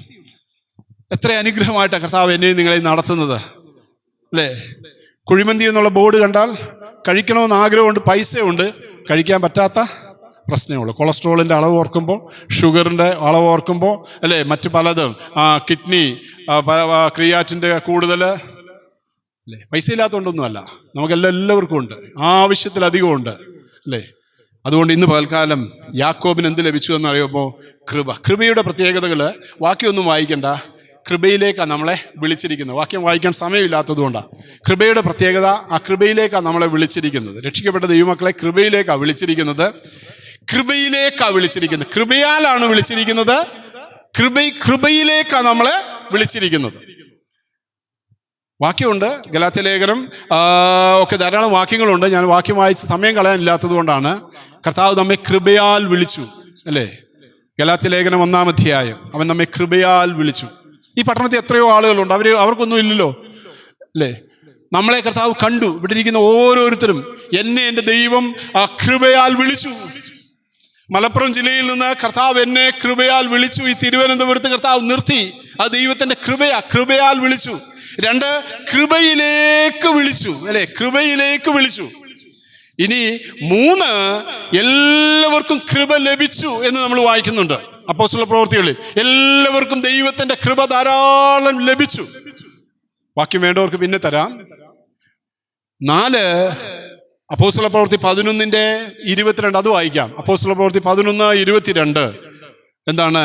എത്ര അനുഗ്രഹമായിട്ടാണ് കർത്താവ് എന്നെയും നിങ്ങളെ നടത്തുന്നത് അല്ലേ. കുഴിമന്തി എന്നുള്ള ബോർഡ് കണ്ടാൽ കഴിക്കണമെന്ന് ആഗ്രഹമുണ്ട്, പൈസയുണ്ട്, കഴിക്കാൻ പറ്റാത്ത പ്രശ്നമുള്ളൂ. കൊളസ്ട്രോളിൻ്റെ അളവ് ഓർക്കുമ്പോൾ, ഷുഗറിൻ്റെ അളവ് ഓർക്കുമ്പോൾ അല്ലേ, മറ്റു പലതും, കിഡ്നി, ക്രിയാറ്റിൻ്റെ കൂടുതൽ അല്ലേ. പൈസ ഇല്ലാത്തതുകൊണ്ടൊന്നുമല്ല, നമുക്കെല്ലാവർക്കും ഉണ്ട്, ആവശ്യത്തിലധികം ഉണ്ട് അല്ലേ. അതുകൊണ്ട് ഇന്ന് പകൽക്കാലം യാക്കോബിന് എന്ത് ലഭിച്ചു എന്നറിയുമ്പോൾ കൃപ. കൃപയുടെ പ്രത്യേകതകൾ വാക്യമൊന്നും വായിക്കണ്ട, കൃപയിലേക്കാണ് നമ്മളെ വിളിച്ചിരിക്കുന്നത്. വാക്യം വായിക്കാൻ സമയമില്ലാത്തത് കൊണ്ടാണ്. കൃപയുടെ പ്രത്യേകത, ആ കൃപയിലേക്കാണ് നമ്മളെ വിളിച്ചിരിക്കുന്നത്. രക്ഷിക്കപ്പെട്ട ദൈവമക്കളെ കൃപയിലേക്കാണ് വിളിച്ചിരിക്കുന്നത്. കൃപയാലാണ് വിളിച്ചിരിക്കുന്നത്. കൃപയിലേക്കാണ് നമ്മളെ വിളിച്ചിരിക്കുന്നത്. വാക്യമുണ്ട്, ഗലാത്യ ലേഖനം ഒക്കെ ധാരാളം വാക്യങ്ങളുണ്ട്. ഞാൻ വാക്യം വായിച്ച് സമയം കളയാനില്ലാത്തത് കൊണ്ടാണ്. കർത്താവ് നമ്മെ കൃപയാൽ വിളിച്ചു അല്ലേ. ഗലാത്യ ലേഖനം 1-ാം അധ്യായം, അവൻ നമ്മെ കൃപയാൽ വിളിച്ചു. ഈ പട്ടണത്തിൽ എത്രയോ ആളുകളുണ്ട്, അവർക്കൊന്നും ഇല്ലല്ലോ അല്ലേ. നമ്മളെ കർത്താവ് കണ്ടു. ഇവിടെ ഇരിക്കുന്ന ഓരോരുത്തരും, എന്നെ എൻ്റെ ദൈവം കൃപയാൽ വിളിച്ചു. മലപ്പുറം ജില്ലയിൽ നിന്ന് കർത്താവ് എന്നെ കൃപയാൽ വിളിച്ചു. ഈ തിരുവനന്തപുരത്ത് കർത്താവ് നിർത്തി. അത് ദൈവത്തിൻ്റെ കൃപയാൽ വിളിച്ചു. 2, കൃപയിലേക്ക് വിളിച്ചു അല്ലേ. കൃപയിലേക്ക് വിളിച്ചു. ഇനി 3, എല്ലാവർക്കും കൃപ ലഭിച്ചു എന്ന് നമ്മൾ വായിക്കുന്നുണ്ട് അപ്പോസ്തല പ്രവൃത്തികളിൽ. എല്ലാവർക്കും ദൈവത്തിന്റെ കൃപ ധാരാളം ലഭിച്ചു. വാക്യം വേണ്ടവർക്ക് പിന്നെ തരാം. 4, അപ്പോസ്തല പ്രവൃത്തി 11:22 അത് വായിക്കാം. അപ്പോസ്തല പ്രവൃത്തി 11:22 എന്താണ്?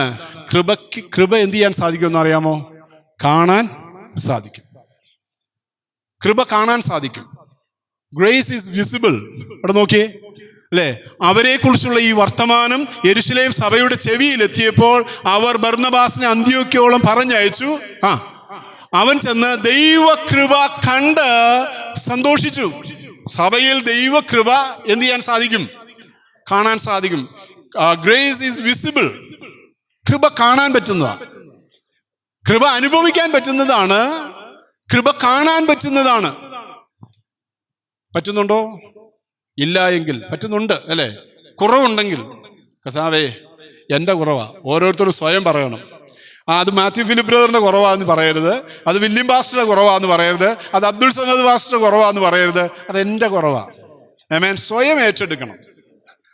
കൃപ എന്ത് ചെയ്യാൻ സാധിക്കുമെന്ന് അറിയാമോ? കാണാൻ സാധിക്കും. കൃപ കാണാൻ സാധിക്കും. Grace is visible. അവിടെ നോക്കിയേ അല്ലേ. അവരെ കുറിച്ചുള്ള ഈ വർത്തമാനം യെരൂശലേം സഭയുടെ ചെവിയിലെത്തിയപ്പോൾ അവർ ബർന്നബാസിനെ അന്ത്യോക്യോളം പറഞ്ഞയച്ചു. അവൻ ചെന്ന് ദൈവകൃപ കണ്ട് സന്തോഷിച്ചു. സഭയിൽ ദൈവകൃപ എന്ത് ചെയ്യാൻ സാധിക്കും? കാണാൻ സാധിക്കും. Grace is visible. കൃപ കാണാൻ പറ്റുന്നതാണ്. കൃപ അനുഭവിക്കാൻ പറ്റുന്നതാണ്. കൃപ കാണാൻ പറ്റുന്നതാണ്. പറ്റുന്നുണ്ടോ? ഇല്ല എങ്കിൽ പറ്റുന്നുണ്ട് അല്ലേ? കുറവുണ്ടെങ്കിൽ കർത്താവേ എൻ്റെ കുറവാ. ഓരോരുത്തരും സ്വയം പറയണം. അത് മാത്യു ഫിലിപ്പ് ബ്രദറിൻ്റെ കുറവാന്ന് പറയരുത്, അത് വില്യം പാസ്റ്ററുടെ കുറവാന്ന് പറയരുത്, അത് അബ്ദുൾ സമദ് പാസ്റ്ററുടെ കുറവാന്ന് പറയരുത്, അത് എൻ്റെ കുറവാ. ആമേൻ. സ്വയം ഏറ്റെടുക്കണം.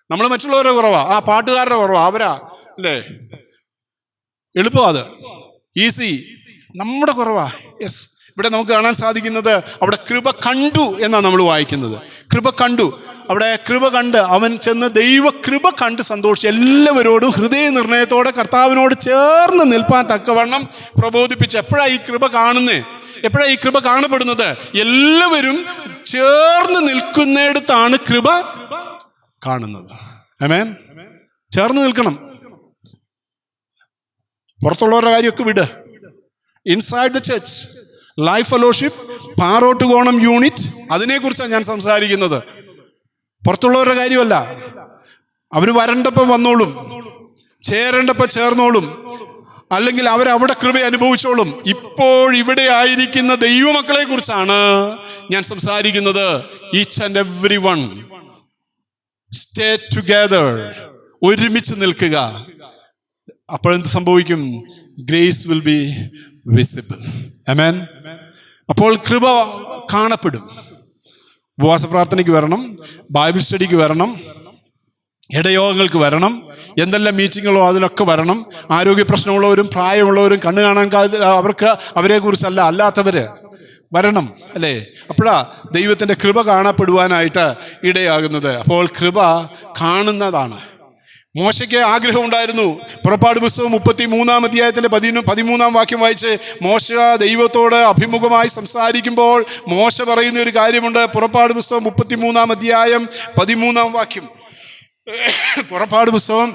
നമ്മൾ മറ്റുള്ളവരുടെ കുറവാ, ആ പാട്ടുകാരുടെ കുറവാ, അവരാ അല്ലേ, എളുപ്പം, അത് ഈസി. നമ്മുടെ കുറവാ. യെസ്. ഇവിടെ നമുക്ക് കാണാൻ സാധിക്കുന്നത് അവിടെ കൃപ കണ്ടു എന്നാണ് നമ്മൾ വായിക്കുന്നത്. കൃപ കണ്ടു. അവിടെ കൃപ കണ്ട് അവൻ ചെന്ന് ദൈവ കൃപ കണ്ട് സന്തോഷിച്ച് എല്ലാവരോടും ഹൃദയ നിർണയത്തോടെ കർത്താവിനോട് ചേർന്ന് നിൽപ്പാൻ തക്കവണ്ണം പ്രബോധിപ്പിച്ച്. എപ്പോഴാണ് ഈ കൃപ കാണുന്നത്? എപ്പോഴാണ് ഈ കൃപ കാണപ്പെടുന്നത്? എല്ലാവരും ചേർന്ന് നിൽക്കുന്നിടത്താണ് കൃപ കാണുന്നത്. ആമേൻ. ചേർന്ന് നിൽക്കണം. പുറത്തുള്ളവരുടെ കാര്യമൊക്കെ വിട്. Inside the church life fellowship, Parottukonam unit, അതിനെക്കുറിച്ചാണ് ഞാൻ സംസാരിക്കുന്നത്. പുറത്തുള്ളവരുടെ കാര്യമല്ല. അവർ വരണ്ടപ്പം വന്നോളും, ചേരേണ്ടപ്പം ചേർന്നോളും, അല്ലെങ്കിൽ അവരവിടെ കൃപ അനുഭവിച്ചോളും. ഇപ്പോഴിവിടെ ആയിരിക്കുന്ന ദൈവമക്കളെ കുറിച്ചാണ് ഞാൻ സംസാരിക്കുന്നത്. Each and every one stay together, ഒരുമിച്ച് നിൽക്കുക. അപ്പോഴെന്ത് സംഭവിക്കും? Grace will be visible. ആമേൻ. അപ്പോൾ കൃപ കാണപ്പെടും. ഉപവാസ പ്രാർത്ഥനയ്ക്ക് വരണം, ബൈബിൾ സ്റ്റഡിക്ക് വരണം, ഇടയോഗങ്ങൾക്ക് വരണം, എന്തെല്ലാം മീറ്റിങ്ങുകളോ അതിലൊക്കെ വരണം. ആരോഗ്യ പ്രശ്നമുള്ളവരും പ്രായമുള്ളവരും കണ്ണു കാണാൻ അവരെ കുറിച്ചല്ല, അല്ലാത്തവര് വരണം അല്ലേ? അപ്പോഴാ ദൈവത്തിൻ്റെ കൃപ കാണപ്പെടുവാനായിട്ട് ഇടയാകുന്നത്. അപ്പോൾ കൃപ കാണുന്നതാണ്. മോശയ്ക്ക് ആഗ്രഹം ഉണ്ടായിരുന്നു. പുറപ്പാട് പുസ്തകം 33 അധ്യായത്തിൻ്റെ 13 വാക്യം വായിച്ച് മോശ ദൈവത്തോട് അഭിമുഖമായി സംസാരിക്കുമ്പോൾ മോശ പറയുന്ന ഒരു കാര്യമുണ്ട്. പുറപ്പാട് പുസ്തകം 33 അധ്യായം 13 വാക്യം. പുറപ്പാട് പുസ്തകം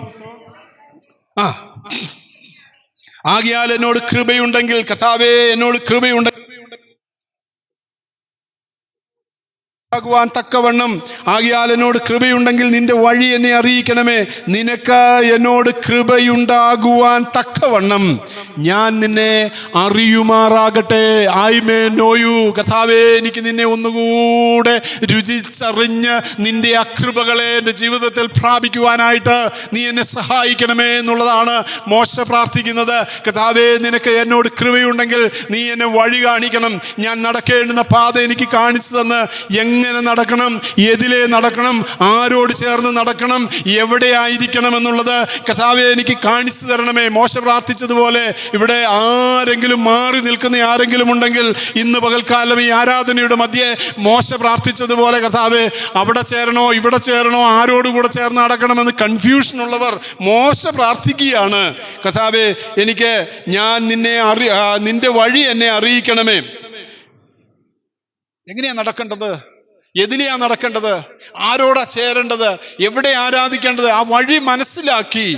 ആകയാൽ എന്നോട് കൃപയുണ്ടെങ്കിൽ, കർത്താവേ എന്നോട് കൃപയുണ്ടെങ്കിൽ ാകുവാൻ തക്കവണ്ണം, ആകയാൽ എന്നോട് കൃപയുണ്ടെങ്കിൽ നിന്റെ വഴി എന്നെ അറിയിക്കണമേ. നിനക്ക് എന്നോട് കൃപയുണ്ടാകുവാൻ തക്കവണ്ണം ഞാൻ നിന്നെ അറിയുമാറാകട്ടെ. I may know you. കർത്താവേ, എനിക്ക് നിന്നെ ഒന്നുകൂടെ രുചിച്ചറിഞ്ഞ് നിന്റെ അകൃപകളെ എൻ്റെ ജീവിതത്തിൽ പ്രാപിക്കുവാനായിട്ട് നീ എന്നെ സഹായിക്കണമേ എന്നുള്ളതാണ് മോശ പ്രാർത്ഥിക്കുന്നത്. കർത്താവേ, നിനക്ക് എന്നോട് കൃപയുണ്ടെങ്കിൽ നീ എന്നെ വഴി കാണിക്കണം. ഞാൻ നടക്കേണ്ടുന്ന പാത എനിക്ക് കാണിച്ചു തന്ന് എങ്ങനെ നടക്കണം, എതിലേ നടക്കണം, ആരോട് ചേർന്ന് നടക്കണം, എവിടെ ആയിരിക്കണം എന്നുള്ളത് കർത്താവേ എനിക്ക് കാണിച്ചു തരണമേ. മോശ പ്രാർത്ഥിച്ചതുപോലെ ഇവിടെ ആരെങ്കിലും മാറി നിൽക്കുന്ന ആരെങ്കിലും ഉണ്ടെങ്കിൽ ഇന്ന് പകൽക്കാലം ഈ ആരാധനയുടെ മധ്യേ മോശ പ്രാർത്ഥിച്ചതുപോലെ കർത്താവേ അവിടെ ചേരണോ ഇവിടെ ചേരണോ ആരോടും കൂടെ ചേർന്ന് നടക്കണമെന്ന് കൺഫ്യൂഷൻ ഉള്ളവർ മോശ പ്രാർത്ഥിക്കുകയാണ്. കർത്താവേ, എനിക്ക് നിന്റെ വഴി എന്നെ അറിയിക്കണമേ. എങ്ങനെയാ നടക്കേണ്ടത്? എതിലെയാ നടക്കേണ്ടത്? ആരോടാ ചേരേണ്ടത്? എവിടെ ആരാധിക്കേണ്ടത്? ആ വഴി മനസ്സിലാക്കി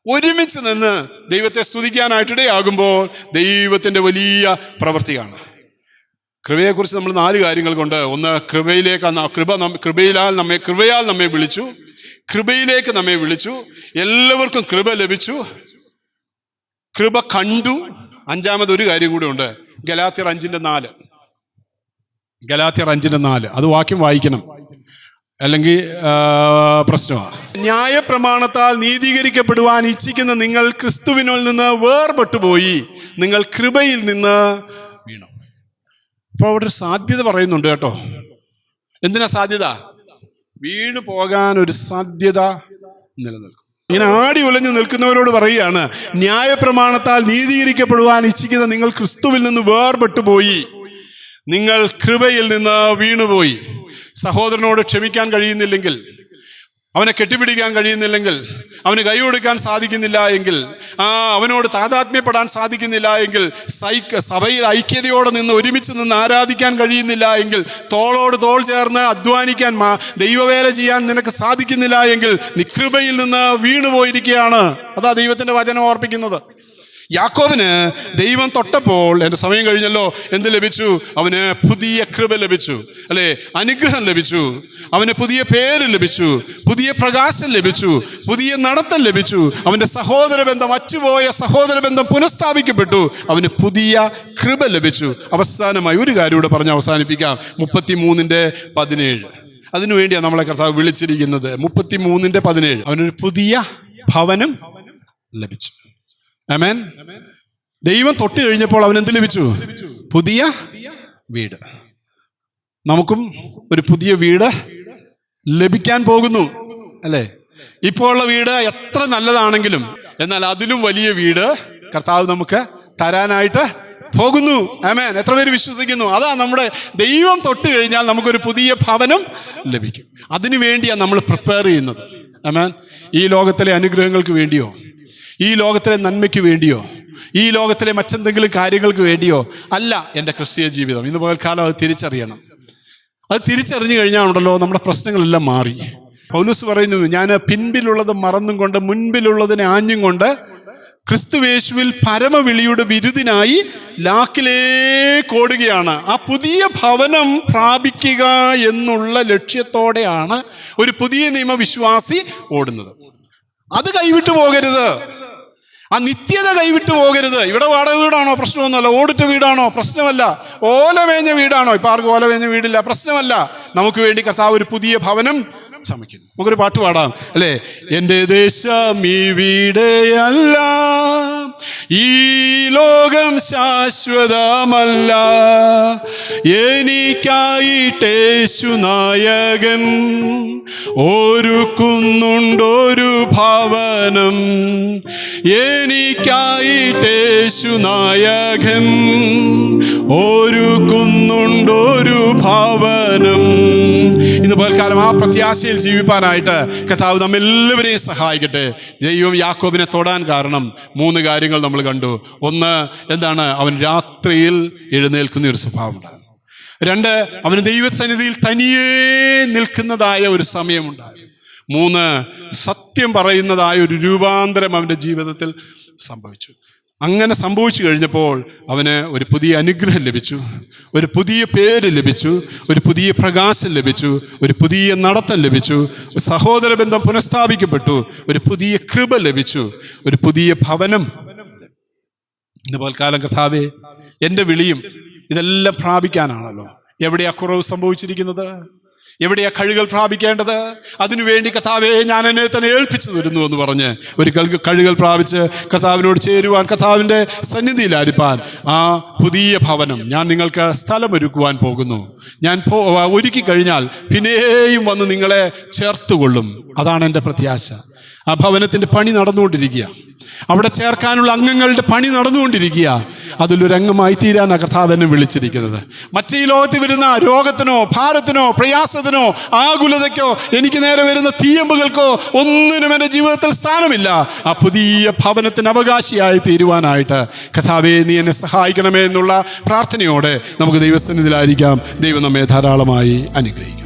ഒരുമിച്ച് നിന്ന് ദൈവത്തെ സ്തുതിക്കാനായിട്ടിടയാകുമ്പോൾ ദൈവത്തിൻ്റെ വലിയ പ്രവൃത്തിയാണ്. കൃപയെക്കുറിച്ച് നമ്മൾ 4 കാര്യങ്ങൾ കൊണ്ട്. ഒന്ന്, കൃപയാൽ നമ്മെ വിളിച്ചു, കൃപയിലേക്ക് നമ്മെ വിളിച്ചു, എല്ലാവർക്കും കൃപ ലഭിച്ചു, കൃപ കണ്ടു. 5-മതൊരു കാര്യം കൂടെ ഉണ്ട്. ഗലാത്യർ 5:4. ഗലാത്യർ 5:4 അത് വാക്യം വായിക്കണം, അല്ലെങ്കിൽ പ്രശ്നമാണ്. ന്യായപ്രമാണത്താൽ നീതീകരിക്കപ്പെടുവാൻ ഇച്ഛിക്കുന്ന നിങ്ങൾ ക്രിസ്തുവിനിൽ നിന്ന് വേർപെട്ടുപോയി, നിങ്ങൾ കൃപയിൽ നിന്ന് വീണു. അപ്പോൾ അവിടെ ഒരു സാധ്യത പറയുന്നുണ്ട് കേട്ടോ. എന്തിനാ സാധ്യത? വീണു പോകാൻ ഒരു സാധ്യത നിലനിൽക്കും. ഇങ്ങനെ ആടി ഉലഞ്ഞു നിൽക്കുന്നവരോട് പറയുകയാണ്, ന്യായപ്രമാണത്താൽ നീതീകരിക്കപ്പെടുവാൻ ഇച്ഛിക്കുന്ന നിങ്ങൾ ക്രിസ്തുവിൽ നിന്ന് വേർപെട്ടുപോയി, നിങ്ങൾ കൃപയിൽ നിന്ന് വീണുപോയി. സഹോദരനോട് ക്ഷമിക്കാൻ കഴിയുന്നില്ലെങ്കിൽ, അവനെ കെട്ടിപ്പിടിക്കാൻ കഴിയുന്നില്ലെങ്കിൽ, അവന് കൈ കൊടുക്കാൻ സാധിക്കുന്നില്ല എങ്കിൽ, അവനോട് താതാത്മ്യപ്പെടാൻ സാധിക്കുന്നില്ല എങ്കിൽ, സഭയിൽ ഐക്യതയോടെ നിന്ന് ഒരുമിച്ച് നിന്ന് ആരാധിക്കാൻ കഴിയുന്നില്ല എങ്കിൽ, തോളോട് തോൾ ചേർന്ന് അധ്വാനിക്കാൻ ദൈവവേല ചെയ്യാൻ നിനക്ക് സാധിക്കുന്നില്ല എങ്കിൽ നീ കൃപയിൽ നിന്ന് വീണുപോയിരിക്കുകയാണ്. അതാ ദൈവത്തിൻ്റെ വചനം ഓർപ്പിക്കുന്നത്. യാക്കോബിന് ദൈവം തൊട്ടപ്പോൾ, എൻ്റെ സമയം കഴിഞ്ഞല്ലോ, എന്ത് ലഭിച്ചു? അവന് പുതിയ കൃപ ലഭിച്ചു, അല്ലേ? അനുഗ്രഹം ലഭിച്ചു. അവന് പുതിയ പേര് ലഭിച്ചു, പുതിയ പ്രകാശം ലഭിച്ചു, പുതിയ നടത്തം ലഭിച്ചു. അവൻ്റെ സഹോദര ബന്ധം, അറ്റുപോയ സഹോദര ബന്ധം പുനഃസ്ഥാപിക്കപ്പെട്ടു. അവന് പുതിയ കൃപ ലഭിച്ചു. അവസാനമായി ഒരു കാര്യം കൂടെ പറഞ്ഞ് അവസാനിപ്പിക്കാം. 33:17. അതിനുവേണ്ടിയാണ് നമ്മളെ കർത്താവ് വിളിച്ചിരിക്കുന്നത്. 33:17. അവനൊരു പുതിയ ഭവനം ലഭിച്ചു. ആമേൻ. ദൈവം തൊട്ട് കഴിഞ്ഞപ്പോൾ അവൻ എന്ത് ലഭിച്ചു? പുതിയ വീട്. നമുക്കും ഒരു പുതിയ വീട് ലഭിക്കാൻ പോകുന്നു, അല്ലേ? ഇപ്പോൾ ഉള്ള വീട് എത്ര നല്ലതാണെങ്കിലും എന്നാൽ അതിലും വലിയ വീട് കർത്താവ് നമുക്ക് തരാനായിട്ട് പോകുന്നു. ആമേൻ. എത്ര പേര് വിശ്വസിക്കുന്നു? അതാ നമ്മുടെ ദൈവം തൊട്ട് കഴിഞ്ഞാൽ നമുക്കൊരു പുതിയ ഭവനം ലഭിക്കും. അതിനു വേണ്ടിയാണ് നമ്മൾ പ്രിപ്പയർ ചെയ്യുന്നത്. ആമേൻ. ഈ ലോകത്തിലെ അനുഗ്രഹങ്ങൾക്ക് വേണ്ടിയോ, ഈ ലോകത്തിലെ നന്മയ്ക്ക് വേണ്ടിയോ, ഈ ലോകത്തിലെ മറ്റെന്തെങ്കിലും കാര്യങ്ങൾക്ക് വേണ്ടിയോ അല്ല എൻ്റെ ക്രിസ്തീയ ജീവിതം. ഇന്ന് പകൽക്കാലം അത് തിരിച്ചറിയണം. അത് തിരിച്ചറിഞ്ഞു കഴിഞ്ഞാൽ ഉണ്ടല്ലോ നമ്മുടെ പ്രശ്നങ്ങളെല്ലാം മാറി. പൗലോസ് പറയുന്നു, ഞാൻ പിൻപിലുള്ളത് മറന്നും കൊണ്ട് മുൻപിലുള്ളതിനെ ആഞ്ഞും കൊണ്ട് ക്രിസ്തുവേശുവിൽ പരമവിളിയുടെ വിരുദിനായി ലാക്കിലേക്ക് ഓടുകയാണ്. ആ പുതിയ ഭവനം പ്രാപിക്കുക എന്നുള്ള ലക്ഷ്യത്തോടെയാണ് ഒരു പുതിയ നിയമവിശ്വാസി ഓടുന്നത്. അത് കൈവിട്ടു പോകരുത്. ആ നിത്യത കൈവിട്ടു പോകരുത്. ഇവിടെ വാടക വീടാണോ? പ്രശ്നമൊന്നുമല്ല. ഓടിട്ട വീടാണോ? പ്രശ്നമല്ല. ഓലവേഞ്ഞ വീടാണോ? ഇപ്പം ആർക്കും ഓലവേഞ്ഞ വീടില്ല, പ്രശ്നമല്ല. നമുക്ക് വേണ്ടി കർത്താവ് ഒരു പുതിയ ഭവനം ചമയ്ക്കുന്നു. നമുക്കൊരു പാട്ട് പാടാം, അല്ലേ? എൻ്റെ ദേശം ഈ വീടേയല്ല, ഈ ലോകം ശാശ്വതമല്ല, എനിക്കായിട്ടേശു നായകൻ ഒരുക്കുന്നുണ്ടൊരു ഭവനം, എനിക്കായിട്ടേശു നായകൻ ഒരുക്കുന്നുണ്ടൊരു ഭവനം. ഇന്ന് പകൽക്കാലം ആ പ്രത്യാശയിൽ ജീവിപ്പാനായിട്ട് കർത്താവ് നമ്മെല്ലാവരെയും സഹായിക്കട്ടെ. ദൈവം യാക്കോബിനെ തൊടാൻ കാരണം 3 കാര്യങ്ങൾ നമ്മൾ കണ്ടു. ഒന്ന്, എന്താണ്? അവൻ രാത്രിയിൽ എഴുന്നേൽക്കുന്ന ഒരു സ്വഭാവമുണ്ടാകും. 2, അവന് ദൈവസന്നിധിയിൽ തനിയേ നിൽക്കുന്നതായ ഒരു സമയമുണ്ടാകും. 3, സത്യം പറയുന്നതായ ഒരു രൂപാന്തരം അവൻ്റെ ജീവിതത്തിൽ സംഭവിച്ചു. അങ്ങനെ സംഭവിച്ചു കഴിഞ്ഞപ്പോൾ അവന് ഒരു പുതിയ അനുഗ്രഹം ലഭിച്ചു, ഒരു പുതിയ പേര് ലഭിച്ചു, ഒരു പുതിയ പ്രകാശം ലഭിച്ചു, ഒരു പുതിയ നടത്തം ലഭിച്ചു, സഹോദര ബന്ധം പുനഃസ്ഥാപിക്കപ്പെട്ടു, ഒരു പുതിയ കൃപ ലഭിച്ചു, ഒരു പുതിയ ഭവനം. ഇന്ന് പൽക്കാലം കർത്താവേ, എൻ്റെ വിളിയും ഇതെല്ലാം പ്രാപിക്കാനാണല്ലോ. എവിടെയാ കുറവ് സംഭവിച്ചിരിക്കുന്നത്? എവിടെയാ കഴുകൽ പ്രാപിക്കേണ്ടത്? അതിനുവേണ്ടി കർത്താവേ, ഞാൻ എന്നെ തന്നെ ഏൽപ്പിച്ചു തരുന്നു എന്ന് പറഞ്ഞ് ഒരു കഴുകൽ പ്രാപിച്ച് കർത്താവിനോട് ചേരുവാൻ, കർത്താവിൻ്റെ സന്നിധിയിലായിരിക്കാൻ ആ പുതിയ ഭവനം ഞാൻ നിങ്ങൾക്ക് സ്ഥലമൊരുക്കുവാൻ പോകുന്നു. ഞാൻ ഒരുക്കി കഴിഞ്ഞാൽ പിന്നെയും വന്ന് നിങ്ങളെ ചേർത്തുകൊള്ളും. അതാണ് എൻ്റെ പ്രത്യാശ. ആ ഭവനത്തിൻ്റെ പണി നടന്നുകൊണ്ടിരിക്കുക, അവിടെ ചേർക്കാനുള്ള അംഗങ്ങളുടെ പണി നടന്നുകൊണ്ടിരിക്കുക. അതിലൊരു അംഗമായി തീരാനാണ് കർത്താവ് എന്നെ വിളിച്ചിരിക്കുന്നത്. മറ്റേ ലോകത്തിൽ വരുന്ന രോഗത്തിനോ ഭാരത്തിനോ പ്രയാസത്തിനോ ആകുലതയ്ക്കോ എനിക്ക് നേരെ വരുന്ന തീയമ്പുകൾക്കോ ഒന്നിനും എൻ്റെ ജീവിതത്തിൽ സ്ഥാനമില്ല. ആ പുതിയ ഭവനത്തിന് അവകാശിയായി തീരുവാനായിട്ട് കർത്താവേ, നീ എന്നെ സഹായിക്കണമേ എന്നുള്ള പ്രാർത്ഥനയോടെ നമുക്ക് ദൈവസന്നിധിയിലായിരിക്കാം. ദൈവം നമ്മെ ധാരാളമായി അനുഗ്രഹിക്കും.